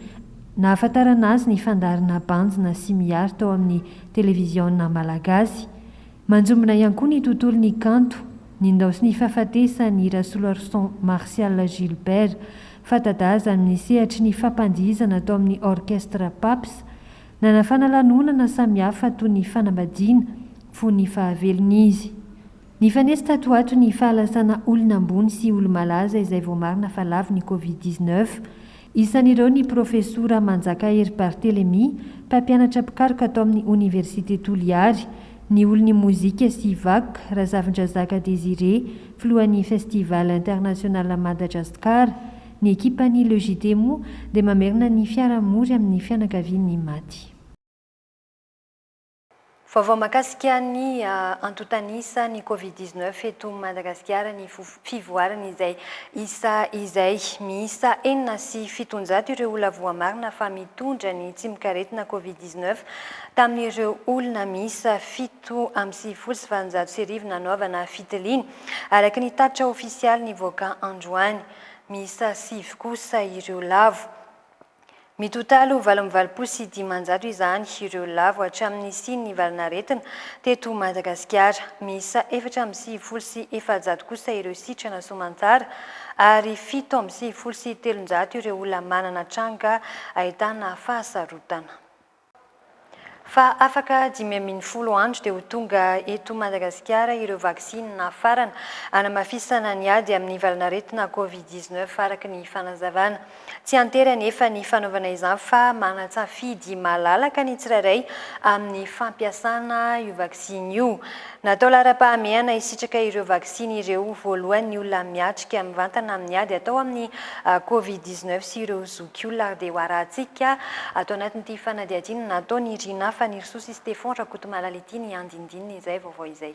nahafantarana azy ny fandarana banjina sy miary tao amin'ny televiziona malagasy. Manjombona ihany koa ny tontolon'ny kanto ny ndao sy ny fahafatesany Rasolo Arston Martial Gilbert fantadaza amin'ny sehatry ny fampanjizana tao amin'ny orchestre Paps nanafana lanonana samihafa toy ny fanambadiana fony fahavelony izy. Ny fanesi tato ato ny fahalasana olona ambony sy olo-malaza izay voamarina fa lavo ny Covid-19. Isan'ireo ny profesora Manjakahery Barthelemy mpampianatra mpikaroka tao amin'ny Université Toliary, ny olon'ny mozika sy vac Razavindrazaka Désiré filohan'ny Festival International Madagascar, ny ekipan'ny Le JT-mo dia mamerina ny fiarahamory amin'ny fianakavian'ny maty. Vaovao mahakasika ny antotanisa ny Covid-19 eto Madagasikara ny fivoarana izay isa izay miisa 407 ireo olona voamarina fa mitondra ny tsy mikaretina Covid-19 tamin'ireo olona miisa 7,7 nanaovana fitiliana araka ny tatitra ofisialy nivoaka androany, miisa 7 kosa ireo lavo. Mitotalo 8,9 izany ireo lavo hatramin'ny siny ny valinaretina teto Madagasikara, miisa 4,7 kosa ireo sitrana soamantsara ary 7,3 ireo olona manana tranga ahitana fahasarotana. Fa afaka 5,10 andro dia ho tonga eto Madagasikara ireo vaksinina farana hanamafisana ny ady amin'ny valinaretina Covid-19 araka ny fanazavana. Tsy antera nefa ny fanaovana izany fa manatsafidy malalaka ny tsirairay amin'ny fampiasana io vaksiny io. Natao lara-pahamehana isitraka ireo vaksiny ireo voalohany ny olona miatrika mivantana amin'ny ady atao amin'ny Covid-19 sy ireo zokiolona dia hoarahantsika atao anatin'ity fanadihadiana natao ny rina fa ny Risosi Stéphane Rakotomalala ity ny andindinina izay vaovao izay.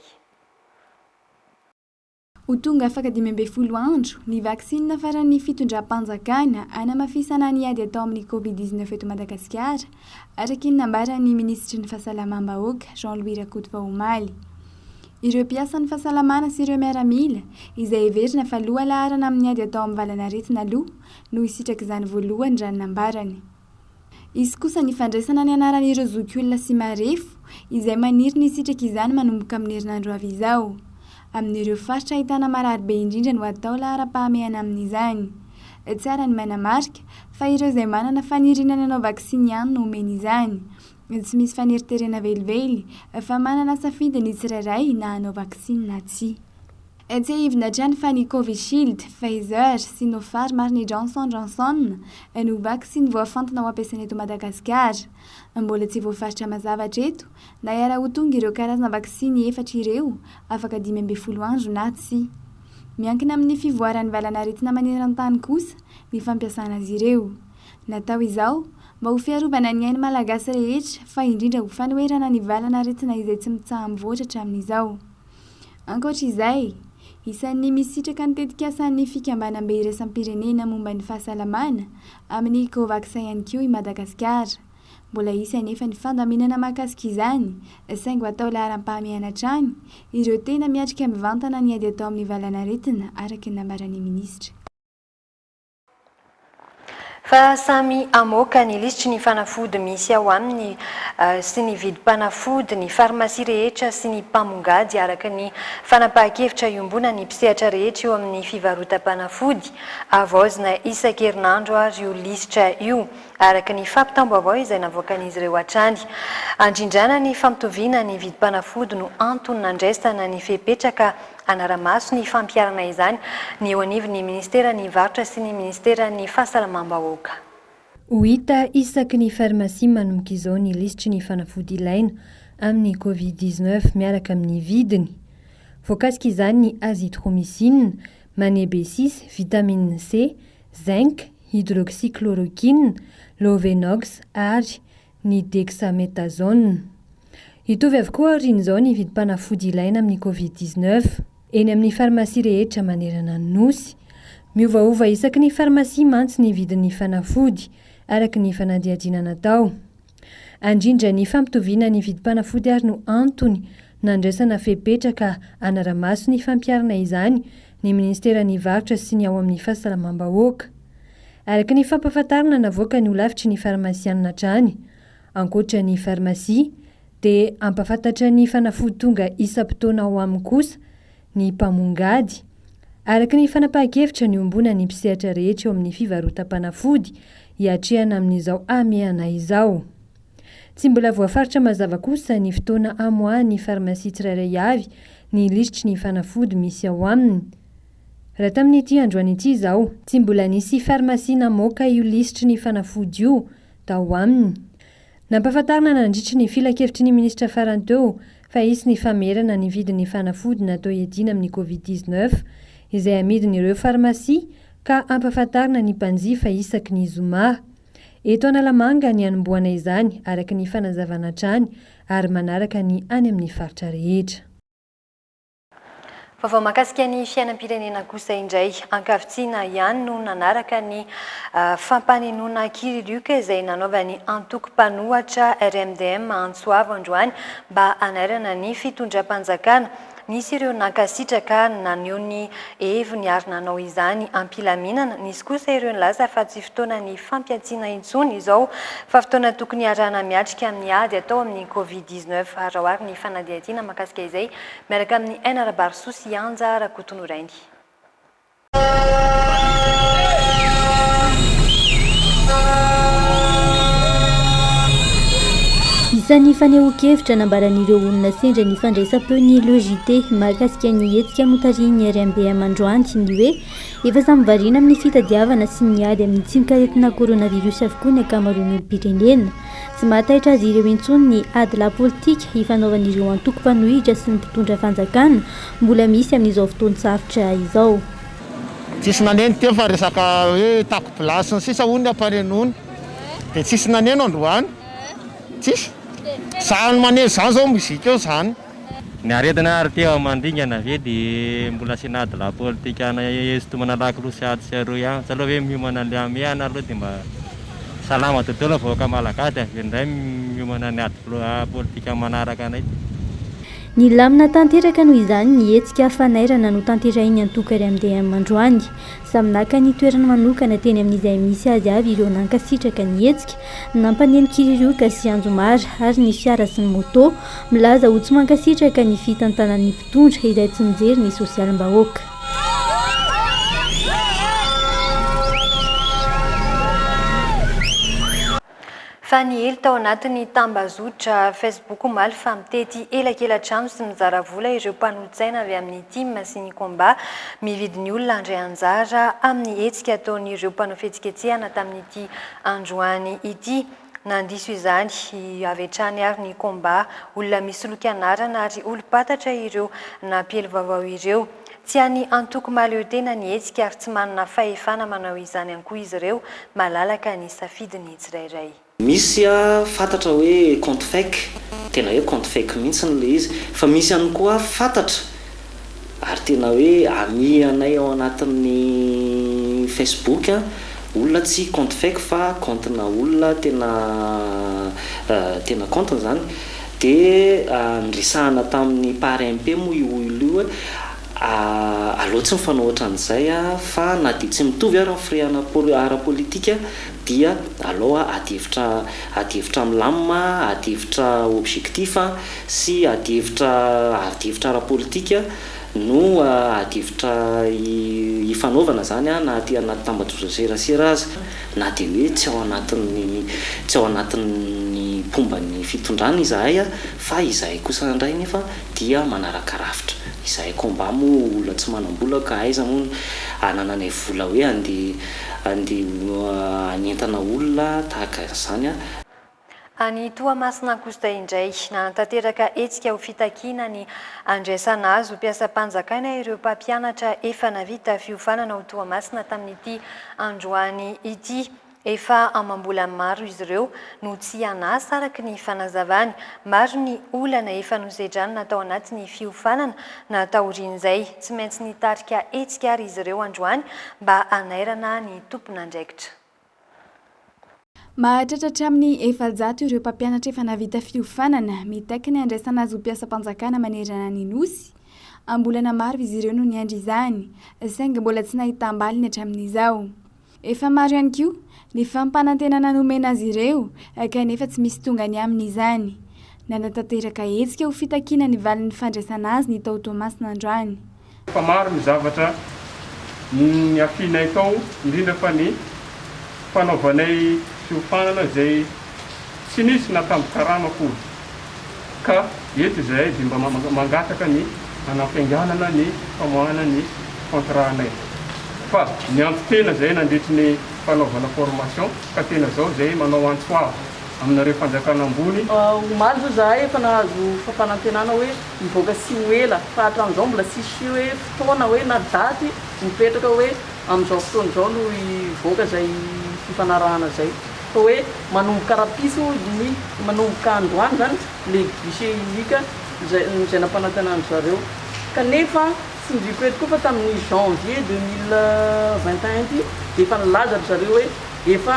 Ho tonga afaka 12 andro ny vaksinina faran'ny fitondram-panjakana hanamafisana ny ady atao amin'ny Covid-19 eto Madagasikara araka ny nambaran'ny ministry ny fahasalamam-bahoaka Jean-Louis Rakotomaly. Ireo mpiasan'ny fahasalamana sy ireo miaramila izay heverina fa loha laharana amin'ny ady atao amin'ny valanaretina aloha no isitraka izany voalohany raha nambarany. Izy kosa ny fandraisana ny anaran'ireo zokiolona sy marefo izay maniry ny isitraka izany manomboka amin'ny herinandro avy izao. Amin'ireo faritra ahitana marary be indrindra no atao lara-pahamehana amin'izany. Tsara ny manamarika fa ireo izay manana fanirinana anao vaksiny ihany no omeny izany. Tsy misy faneriterena velively fa manana safidy ny tsirairay na anao vaksiny na tsy. Tsy ahivina hatrany fa ny Covishield, Pfizer, Sinopharm ary ny Johnson no vaksiny voafantana ho ampiasaina eto Madagasikara. Mbola tsy voafaritra mazava hatreto na hiara ho tonga ireo karazana vaksiny 4 ireo afaka 12 andro na tsy. Miankina amin'ny fivoaran'ny valanaretina maneran-tany kosa ny fampiasana azy ireo. Natao izao mba ho fiarovana ny ainy malagasy rehetra fa indrindra ho fanoherana ny valanaretina izay tsy mitsaha mivoatra hatramin'izao. Ankoatr'izay, isan'ny misitraka ny tetikasan'ny fikambanam-be iraisam-pirenena momba ny fahasalamana amin'ny COVAX ihany koa i Madagasikara. mbola isy anefa ny fandaminana mahakasika izany saingo atao laharam-pahamianatrany ireo tena miatrika mivantana ny ady atao amin'ny valanaretina araky ny nambarany minisitra. Fa samy amoaka ny lisitry ny fanafody misy ao aminy sy ny vidim-panafody ny farmasia rehetra sy ny mpamongady araka ny fanapahan-kevitra iombona ny mpisehatra rehetra eo amin'ny fivarotam-panafody avaozina isan-kerinandro ary io lisitra io araka ny fampitambo avao izay navoakan'izy ireo hatrany. Andrindrana ny fampitoviana ny vidim-panafody no antony nandraisana ny fepetraka anaramaso ny fampiarana izany ny eo anivon'ny ministera ny varotra sy ny ministera ny fahasalamam-bahoaka. Ho hita isaky ny farmasia manomboka izao ny lisitry ny fanafody ilaina amin'ny Covid-19 miaraka amin'ny vidiny. Voakasika izany ny azithromycine, magnesium B6, vitamine C, zinc, hydroxychloroquine, lovenox ary ny dexamethasone. Hitovy avokoa aorian'izao ny vidim-panafody ilaina amin'ny Covid-19 eny amin'ny farmasia rehetra manerana ny nosy. Miovaova isaky ny farmasia mantsy ny vidin'ny fanafody araky ny fanadihadiana natao. Andrindra ny fampitoviana ny vidim-panafody ary no antony nandraisana fepetraka anaramaso ny fampiarana izany ny ministera ny varotra sy ny ao amin'ny fahasalamam-bahoaka. Araky ny fampahafantarana navoaka ny olavitry ny farmasianina hatrany. Ankoatra ny farmasia dia ampafantatra ny fanafody tonga isam-potoana ao aminy kosa ny mpamongady. Araky ny fanapahan-kevitra ny ombona ny mpisehatra rehetra eo amin'ny fivarotam-panafody hiatrehana amin'izao amiana izao. Tsy mbola voafaritra mazava kosa ny fotoana amoahan'ny farmasia tsirairay avy ny lisitry ny fanafody misy ao aminy. Raha tamin'ity androany ity izao, tsy mbola nisy farmasia namoaka io lisitry ny fanafody io tao aminy. Nampahafantarina nandritry ny filakevitry ny ministra farany teo fa isy ny famerana ny vidin'ny fanafody natao hiadiana amin'ny Covid-19 izay amidin'ireo farmasia ka ampahafantarina ny mpanjifa isaky ny zoma. Eto Analamanga ny anomboana izany araky ny fanazavana trany ary manaraka ny any amin'ny faritra rehetra. Vaovao mahakasika ny fiainam-pirenena kosa indray, ankavitsiana ihany no nanaraka ny fampanenoana kiririoka izay nanaovany antoko mpanohatra RMDM Antsoavo androany mba anairana ny fitondram-panjakana. Nisy ireo nankasitraka naneo ny heviny ary nanao izany ampilaminana. Nisy kosa ireo nilaza fa tsy fotoana ny fampiatsiana intsony izao fa fotoana tokony arahana miatrika amin'ny ady atao amin'ny Covid-19 arahoary ny fanadihadiana mahakasika izay miaraka amin'ny Ainarabary Sosy Anja Rakotonorainy. Isan'ny fanehoan-kevitra nambaran'ireo olona sendra ny fandraisam-peo ny logité mahakasika ny hetsika notariny RMDM androany ny hoe efa samy variana amin'ny fitadiavana sy ny ady amin'ny tsinikaretina coronavirus avokoa ny ankamaroan'ny olom-pirenena. Tsy mahataitra azy ireo intsony ny ady la politika hifanaovan'ireo antoko mpanohitra sy ny mpitondra fanjakana mbola misy amin'izao fotoana sarotra izao. Tsisy naneno teo fa resaka hoe tako plasy ny sisa hono ny ampanenony dia tsisy naneno androany tsisy. Sahany maneho izany zao mozika eo zany. Ny aretina ary teo mandingana ve dia mbola sinady la politika esitomana laky rosiady sy aroa ihany. Tsy aloha hoe miomana le amiana aloha dia mba salama tontolo vahoaka malagasy avy indray miomana ny ady politika manaraka anay. Ny lamina tanteraka noho izany ny hetsika fanairana no tanterainy antoko RMDM androany. Samy naka ny toerana manokana teny amin'izay misy azy avy ireo nankasitraka ny hetsika, nampaneny kiririoka sy anjomara ary ny fiara sy ny moto milaza ho tsy mankasitraka ny fitantanan'ny mpitondra izay tsy mijery ny sosialim-bahoaka. Fa ny hely tao anatin'ny tambazotra Facebook omaly fa mitety elakelan-trano sy mizara vola ireo mpanolotsaina avy amin'ny team sy ny combat mividy ny olona andray anjara amin'ny hetsika ataon'ireo mpanao fihetsiketsehana tamin'ity androany ity. Nandiso izany avy hatrany ary ny combat olona misy lokanarana ary olom-patatra ireo nampely vaovao ireo. Tsy any antoko maleo tena ny hetsika ary tsy manana fahefana manao izany ankoa izy ireo malalaka ny safidiny tsirairay. Misy fantatra hoe compte fake, tena hoe compte fake mihitsy le izy, fa misy ihany koa fantatra ary tena hoe ami anay ao anatin'ny Facebook olona tsy compte fake fa comptena olona tena compteny zany dia nresahana tamin'ny PARMP moa io aloha tsy mifanao ohatran'izay fa na dia tsy mitovy ary ny fre ara-politika dia aloha adihevitra milamina, adihevitra objectif sy adihevitra ara-politika no adihevitra ifanaovana zany na aty anaty tambajotry serasera azy na dia hoe tsy ao anatin'ny pomban'ny fitondrana izahay fa izahay kosa indray nefa dia manaraka rafitra. Izahay komba moa olona tsy manam-bola ka aiza moa anananay vola hoe andeha anentana olona tahaka izany Any Toamasina kosa indray nanatanteraka hetsika ho fitakiana ny andraisana azy ho mpiasam-panjakana ireo mpampianatra efa navita fiofanana ho Toamasina tamin'ity androany ity. Efa amam-bola maro izy ireo no tsy anasa araka ny fanazavany. Maro ny olana efa nosedranina natao anatin'ny fiofanana nataorian'izay. Tsy maintsy nitarika hetsika ary izy ireo androany mba anairana ny tompon'andraikitra. Mahatratra amin'ny 700 ireo mpampianatra efa navita fiofanana mitaiky ny andraisana azy ho mpiasam-panjakana manerana ny nosy. Ambolana maro izy ireo no niandry izany, saingy mbola tsy nahitam-baliny hatramin'izao. Efa maro ihany koa ny fampanantenana nomena azy ireo kanefa tsy misy tonga ny amin'izany. Nanatanteraka hetsika ho fitakiana ny valin'ny fandraisana azy ny tao Toamasina androany. Efa maro ny zavatra ny afinay tao indrindra fa ny fanaovanay fiofanana izay tsy nisy natambo-karama koa ka eto izay dia mba mangataka ny anampianganana ny famoahana ny contrat-nay. Fa ny antotena izay nandritry ny fanaovana formation ka tena zao izay manao antsoa aminareo fanjakana ambony. Omaly zao zahay efa nahazo fampanantenana hoe mivoaka sy ho ela fa hatramin'izao mbola tsisy hoe fotoana hoe na daty mipetraka hoe amin'izao fotoana izao no hivoaka izay fifanarahana izay. Fa hoe manomboka rapiso ny manomboka androany zany le guichet unique izay nampanantenana zareo. Kanefa tsy mivipetraka koa fa tamin'ny janvier 2021 ity dia efa nilaza zareo hoe efa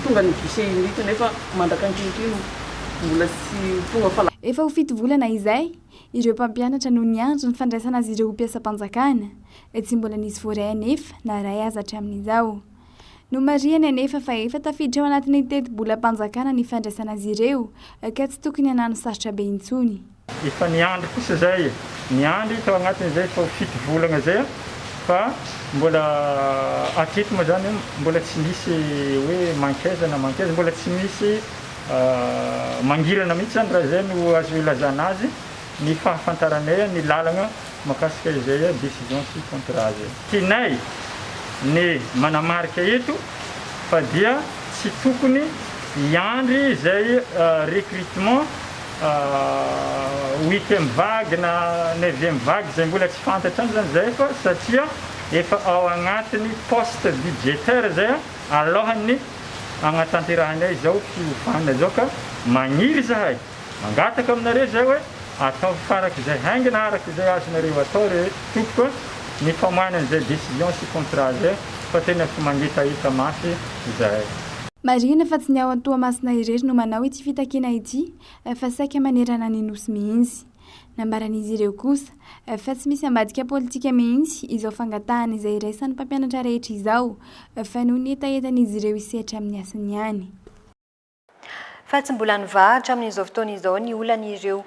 tonga ny guichet unique nefa mandaka ankehitriny mbola tsy tonga fa efa ho fito volana izay ireo mpampianatra no niandry ny fandraisana azy ireo ho mpiasam-panjakana tsy mbola nisy voaray anefa na ray aza hatramin'izao. No mariana anefa fa efa tafiditra ao anatin'ny teti-bolam-panjakana ny fandraisana azy ireo ka tsy tokony hanano sarotra be intsony. Efa niandry kosa zay, niandry tao anatin'izay fa fito volana zay fa mbola aketo moa zany mbola tsy misy hoe mankeza na mankeza, mbola tsy misy mangirana mihitsy zany raha zay no azo ilazana azy ny fahafantaranay ny lalana makasika izay décision sy contrat zay. Tinay ny manamarika eto fa dia tsy tokony hiandry izay recrutement 8e vague na 9e vague zay mbola tsy fantatra zany zay fa satria efa ao agnatin'ny poste budgétaire zay alohan'ny agnatanterahana zao fiofanana zao ka magniry zahay mangataka aminareo zay hoe atao farak'izay haingana arak'izay azonareo atao re tokoka ny famohanan'izay décision sy contrat zay fa tena tsy mangitahita mafy zahay. Marina fa tsy ny ao an-Toamasina irery no manao ity fitakiana ity fa saika manerana ny nosy mihitsy. Nambaran'izy ireo kosa fa tsy misy ambadika politika mihitsy izao fangatahana izay iraisan'ny mpampianatra rehetra izao fa noho ny etaentan'izy ireo isehatra amin'ny asany ihany. Fa tsy mbola nivahatra amin'izao fotoana izao ny olan'ireo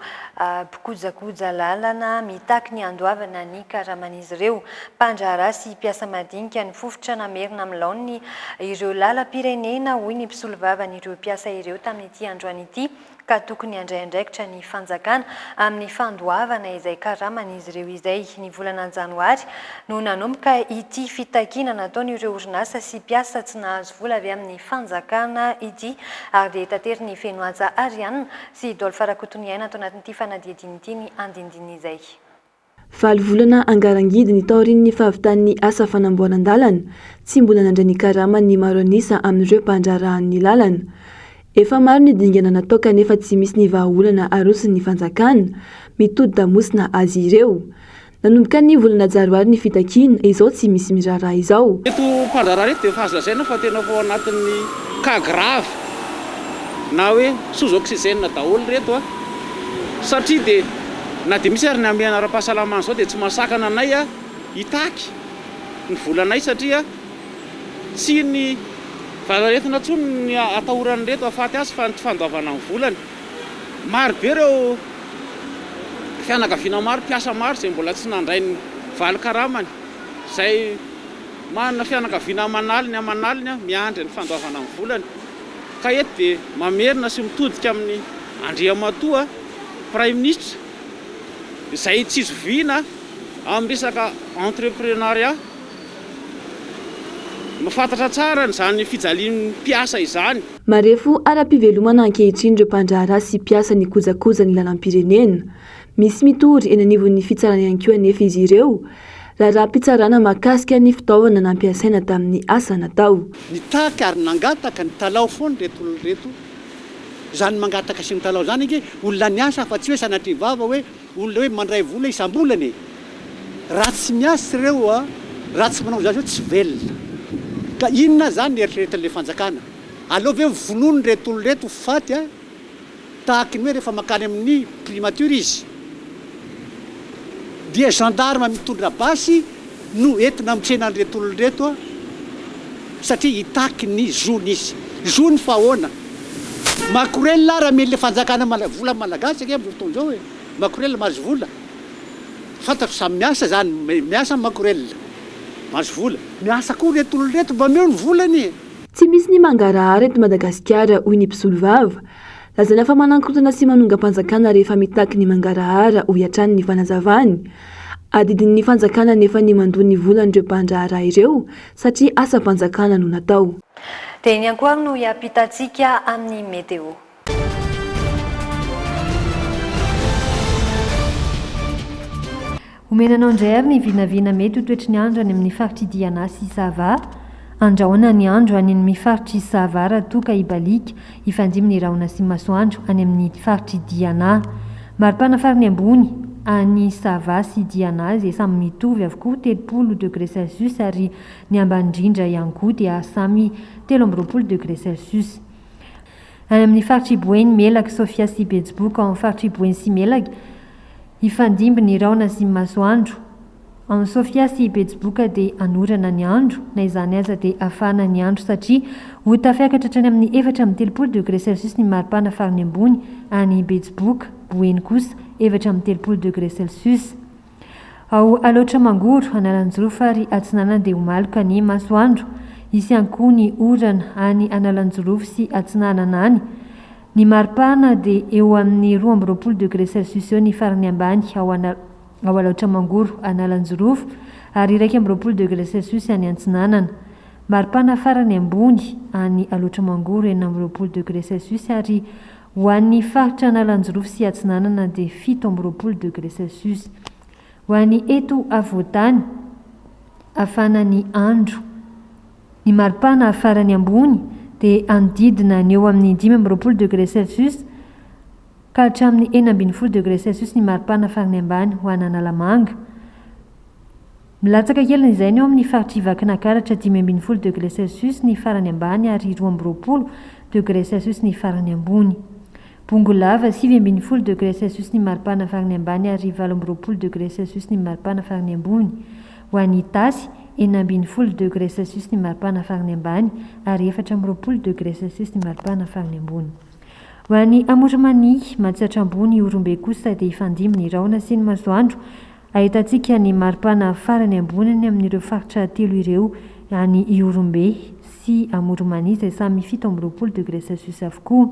mpikojakoja lalana mitaky ny andoavana ny karaman'izy ireo. Mpandraharaha sy mpiasa madinika ny fofotra namerina amin'ny laoniny ireo lalam-pirenena hoy ny mpisolo vavan'ireo mpiasa ireo tamin'ity androany ity ka tokony andraindraikitra ny fanjakana amin'ny fandoavana izay karaman'izy ireo izay. Ny volana janoary no nanomboka ity fitakiana nataon'ireo orinasa sy mpiasa tsy nahazo vola avy amin'ny fanjakana ity ary dia tatery ny fenoaja Arianna sy Dolphe Rakotoniaina ato anatin'ity fanadihadiana ity ny andindiny izay. 5 volana angarangidy ny taorin'ny fahavitan'ny asa fanamboaran-dalana tsy mbola nandray ny karama ny maro anisa amin'ireo mpandraharahan'ny lalana. Efa maro ny dingana natao kanefa tsy misy ny vahaolana arosin'ny fanjakana mitody damosina azy ireo. nanomboka ny volana jaroary ny fitakina izao tsy misy miraharaha izao. Eto mpandraraha reto dia efa azo lazaina fa tena fao anatin'ny cas grave na hoe sous oxygène daholo reto a, satria dia na dia misy ary ny amiana ara-pahasalamana zao dia tsy masakana anay a hitaky ny volanay satria tsy ny valaretina ntsony ny atahorany reto afaty azy fa ny fandoavana ny volany. Maro be ireo fianakaviana maro mpiasa maro izay mbola tsy nandray ny valy karamany, izay manana fianakaviana amanaliny miandry ny fandoavana ny volany. Ka eto dia mamerina sy mitodika amin'ny Andriamatoa Prime Ministre izay tsy zoviana amin'ny resaka entrepreneuriat. Mafantatra tsara n'izany fijalian'ny mpiasa izany. Marefo ara-pivelomana ankehitriny ireo mpandraharaha sy mpiasa ny kojakoja ny lalam-pirenena. Misy mitory eny anivon'ny fitsarana ihany koa anefa izy ireo raha mpitsarana mahakasika ny fitaovana nampiasaina tamin'ny asa natao. Ny taky ary nangataka ny talao foana reto olona reto. Zany mangataka sy ny talao zany ke olona ny asa fa tsy hoe sanatry vava hoe olona hoe mandray vola isam-bolana. Raha tsy miasa ireo a, raha tsy manao zany tsy velona. Ka inona zany eritreretin'ilay fanjakana? Aleo ve vonoiny reto olona reto faty a, tahaka ny hoe rehefa makany amin'ny primature izy. Dia gendarme mitondra basy no entina mitsena an'ireto olona reto a, satria hitaky ny zony izy. Zony fa ahoana? Makorela raha men'ilay fanjakana vola malagasy ake amin'izao fotoana izao hoe makorela mahazo vola. Fantatro samy miasa zany, miasa makorela mahazo vola. Miasa koa reto olona reto mba meo ny volany. Tsy misy ny mangarahara eto Madagasikara hoy ny mpisolo vava. Lazaina fa manankorotana sy manonga mpanjakana rehefa mitaky ny mangarahara ho iatrany ny fanazavany. Adidin'ny fanjakana nefa ny mandony ny volan'ireo mpandraharaha ireo satria asa mpanjakana no natao. Dia ny ankoa no hiampitatsika amin'ny meteo. Omenanao indray ary ny vinavina mety ho toetry ny andro any amin'ny faritry Diana sy Sava. Andrahoana ny andro any amin'ny faritry Sava raha toa ka hibalika hifandimby ny rahona sy masoandro any amin'ny faritry Diana. Maripana farany ambony any Sava sy Diana izay samy mitovy avokoa 30 degré Celsius ary ny ambany indrindra ihany koa dia samy 30 degré Celsius. Any amin'ny faritry Boeny Melaky Sofia sy Betsiboka amin'ny faritry Boeny sy Melaky hifandimby ny rahona sy masoandro. Amin'ny Sofia sy Betsiboka dia anorana ny andro, na izany aza dia afana ny andro satria ho tafiakatra hatrany amin'ny 4 degré Celsius ny maripana farany ambony any Betsiboka, Boeny kosa 4 degré Celsius. Ao Aloatra Mangoro, Analanjoro ary Atsinanana dia homaloka ny masoandro. Isy ihany koa ny orana any Analanjoro sy Atsinanana any. Ny maripana dia eo amin'ny 20 degré Celsius eo ny farany ambany ao Aloatra Mangoro, Analanjoro ary 20 degré Celsius any Atsinanana. Maripana farany ambony any Aloatra Mangoro 20 degré Celsius ary ho an'ny faritra Analanjoro sy Atsinanana dia 17 degré Celsius. Ho an'ny eto Avotany afana ny andro. Ny maripana farany ambony dia andidina ny eo amin'ny 15 degré Celsius ka hatramin'ny 40 degré Celsius ny maripana farany ambany ho an'ny Analamanga. Milatsaka kely izay ny eo amin'ny faritry Vakinankaratra 15 degré Celsius ny farany ambany ary 20 degré Celsius ny farany ambony. Bongolava 20 degré Celsius ny maripana farany ambany ary 20 degré Celsius ny maripana farany ambony. Ho an'ny Tasy 20 degré Celsius ny maripana farany ambany ary 14 degré Celsius ny maripana farany ambony. Ho an'ny Amorimany Matsatra ambony Orombe kosa dia hifandimby ny rahona sy ny masoandro. Ahitantsika ny maripana farany amboniny amin'ireo faritra telo ireo any Orombe sy Amorimany izay samy 17 degré Celsius avokoa.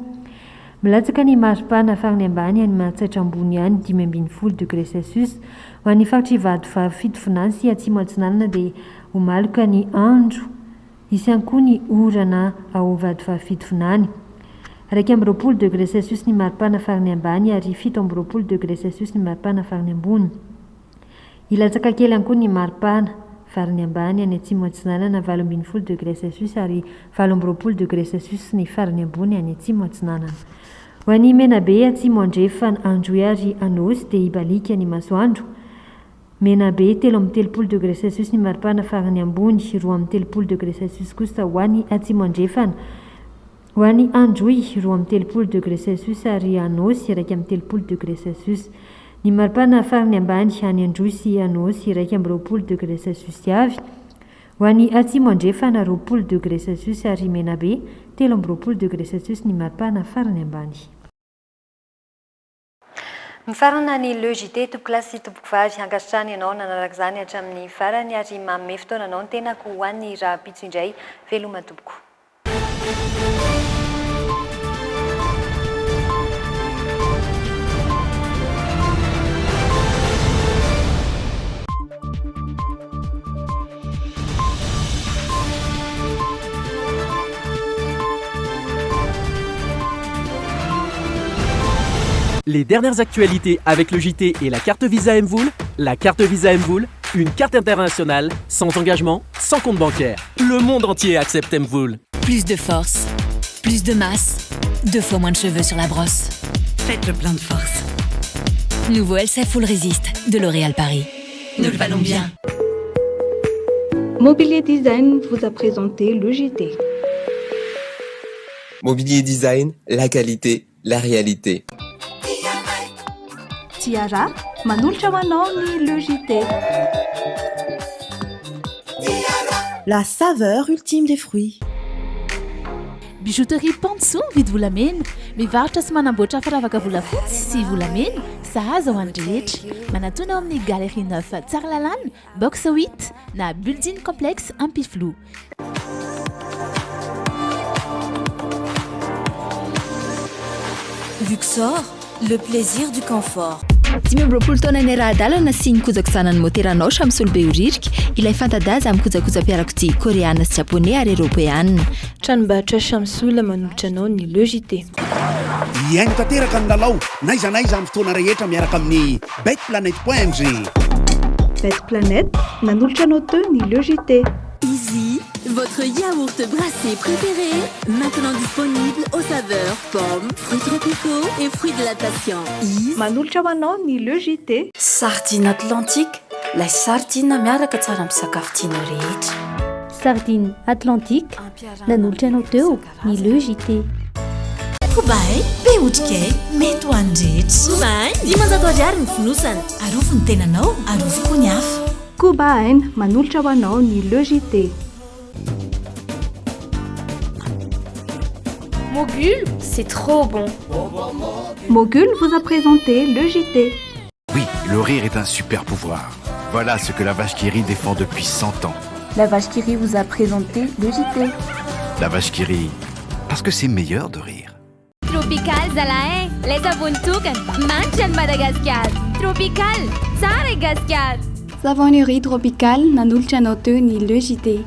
Milatsaka ny maripana farany ambany any Matsatra ambony any 15 degré Celsius. Ho an'ny faritry Vadova Fitovinany sy Atsimo Atsinanana dia homaloka ny andro. Isy ihany koa ny orana ao Vadova Fitovinany. 20 degré Celsius ny maripana farany ambany ary 17 degré Celsius ny maripana farany ambony. Ilatsaka kely ihany koa ny maripana farany ambany any Atsimo Atsinanana 20 degré Celsius ary 20 degré Celsius ny farany ambony any Atsimo Atsinanana. Ho an'ny Menabe Atsimo Andrefa Androy ary Anosy dia hibalika ny masoandro. mena be 3 ny maripana farany ambony 2 kosa ho an'ny atsimo andrefana ho an'ny androy 2 ary anosy 3 ny maripana farany ambany any androsy anosy 2 avy ho an'ny atsimo andrefana 2 ary mena be 3 ny maripana farany ambany. Mifarana ny logité topoklasy tompoko vavy hankasitrany ianao nanaraka izany hatramin'ny farany ary manome fotoana anao ny tenako ho an'ny raha pitso indray veloma tompoko. Les dernières actualités avec le JT et la carte Visa Mvoul. La carte Visa Mvoul, une carte internationale, sans engagement, sans compte bancaire. Le monde entier accepte Mvoul. Plus de force, plus de masse, 2 fois moins de cheveux sur la brosse. Faites le plein de force. Nouveau LCF Full Resist de L'Oréal Paris. Nous le valons bien. Mobilier Design vous a présenté le JT. Mobilier Design, la qualité, la réalité. Tiara, manolotra ho anao ny le JT. La saveur ultime des fruits. Bijouterie Panso vidy volamena. Mivarotra sy manamboatra firavaka volafotsy sy volamena. Sahaza ho an'ny rehetra. Manatona ao amin'ny Galerie 9 Tsaralalàna, box 8 na building complexe Ampiflou. Luxor, le plaisir du confort. 5 taona ny rahadalana sy ny kojakozanany moteranao samsolo be horirika ilay fantadaza amin'ny kojakoja-piarakodia koreana sy japonais ary eropeanina. Tranombarotra Samsol manolotra anao ny le JT. Iaino tanteraka ny lalao naiza amin'ny fotoana rehetra miaraka amin'ny betplanet.mg. Betplanet nanolotra anao teo ny le JT. Easy, votre yaourt brassé préféré, maintenant disponible aux saveurs pommes, fruits tropicaux et fruits de la passion. Manolotra ho anao ny le JT. Sardine Atlantique, la sardine miaraka tsara amin'ny sakafo tianao rehetra. Sardine Atlantique nanolotra anao teo ny le JT. Kobaye, be otrikay, mety ho an'ny rehetra. Kobaye, 500 ariary ny fonosana. Arofo ny tenanao, arofo koa ny hafa. Kobaye manolotra ho anao ny le JT. Mogul, c'est trop bon. Mogul vous a présenté le JT. Oui, le rire est un super pouvoir. Voilà ce que la vache qui rit défend depuis 100 ans. La vache qui rit vous a présenté le JT. La vache qui rit, parce que c'est meilleur de rire. Tropical Zalae, les avuntukan, manchan Madagascar. Tropical, Sare Gascar. Savonnerie tropicale nanolotra anao teo ny le JT.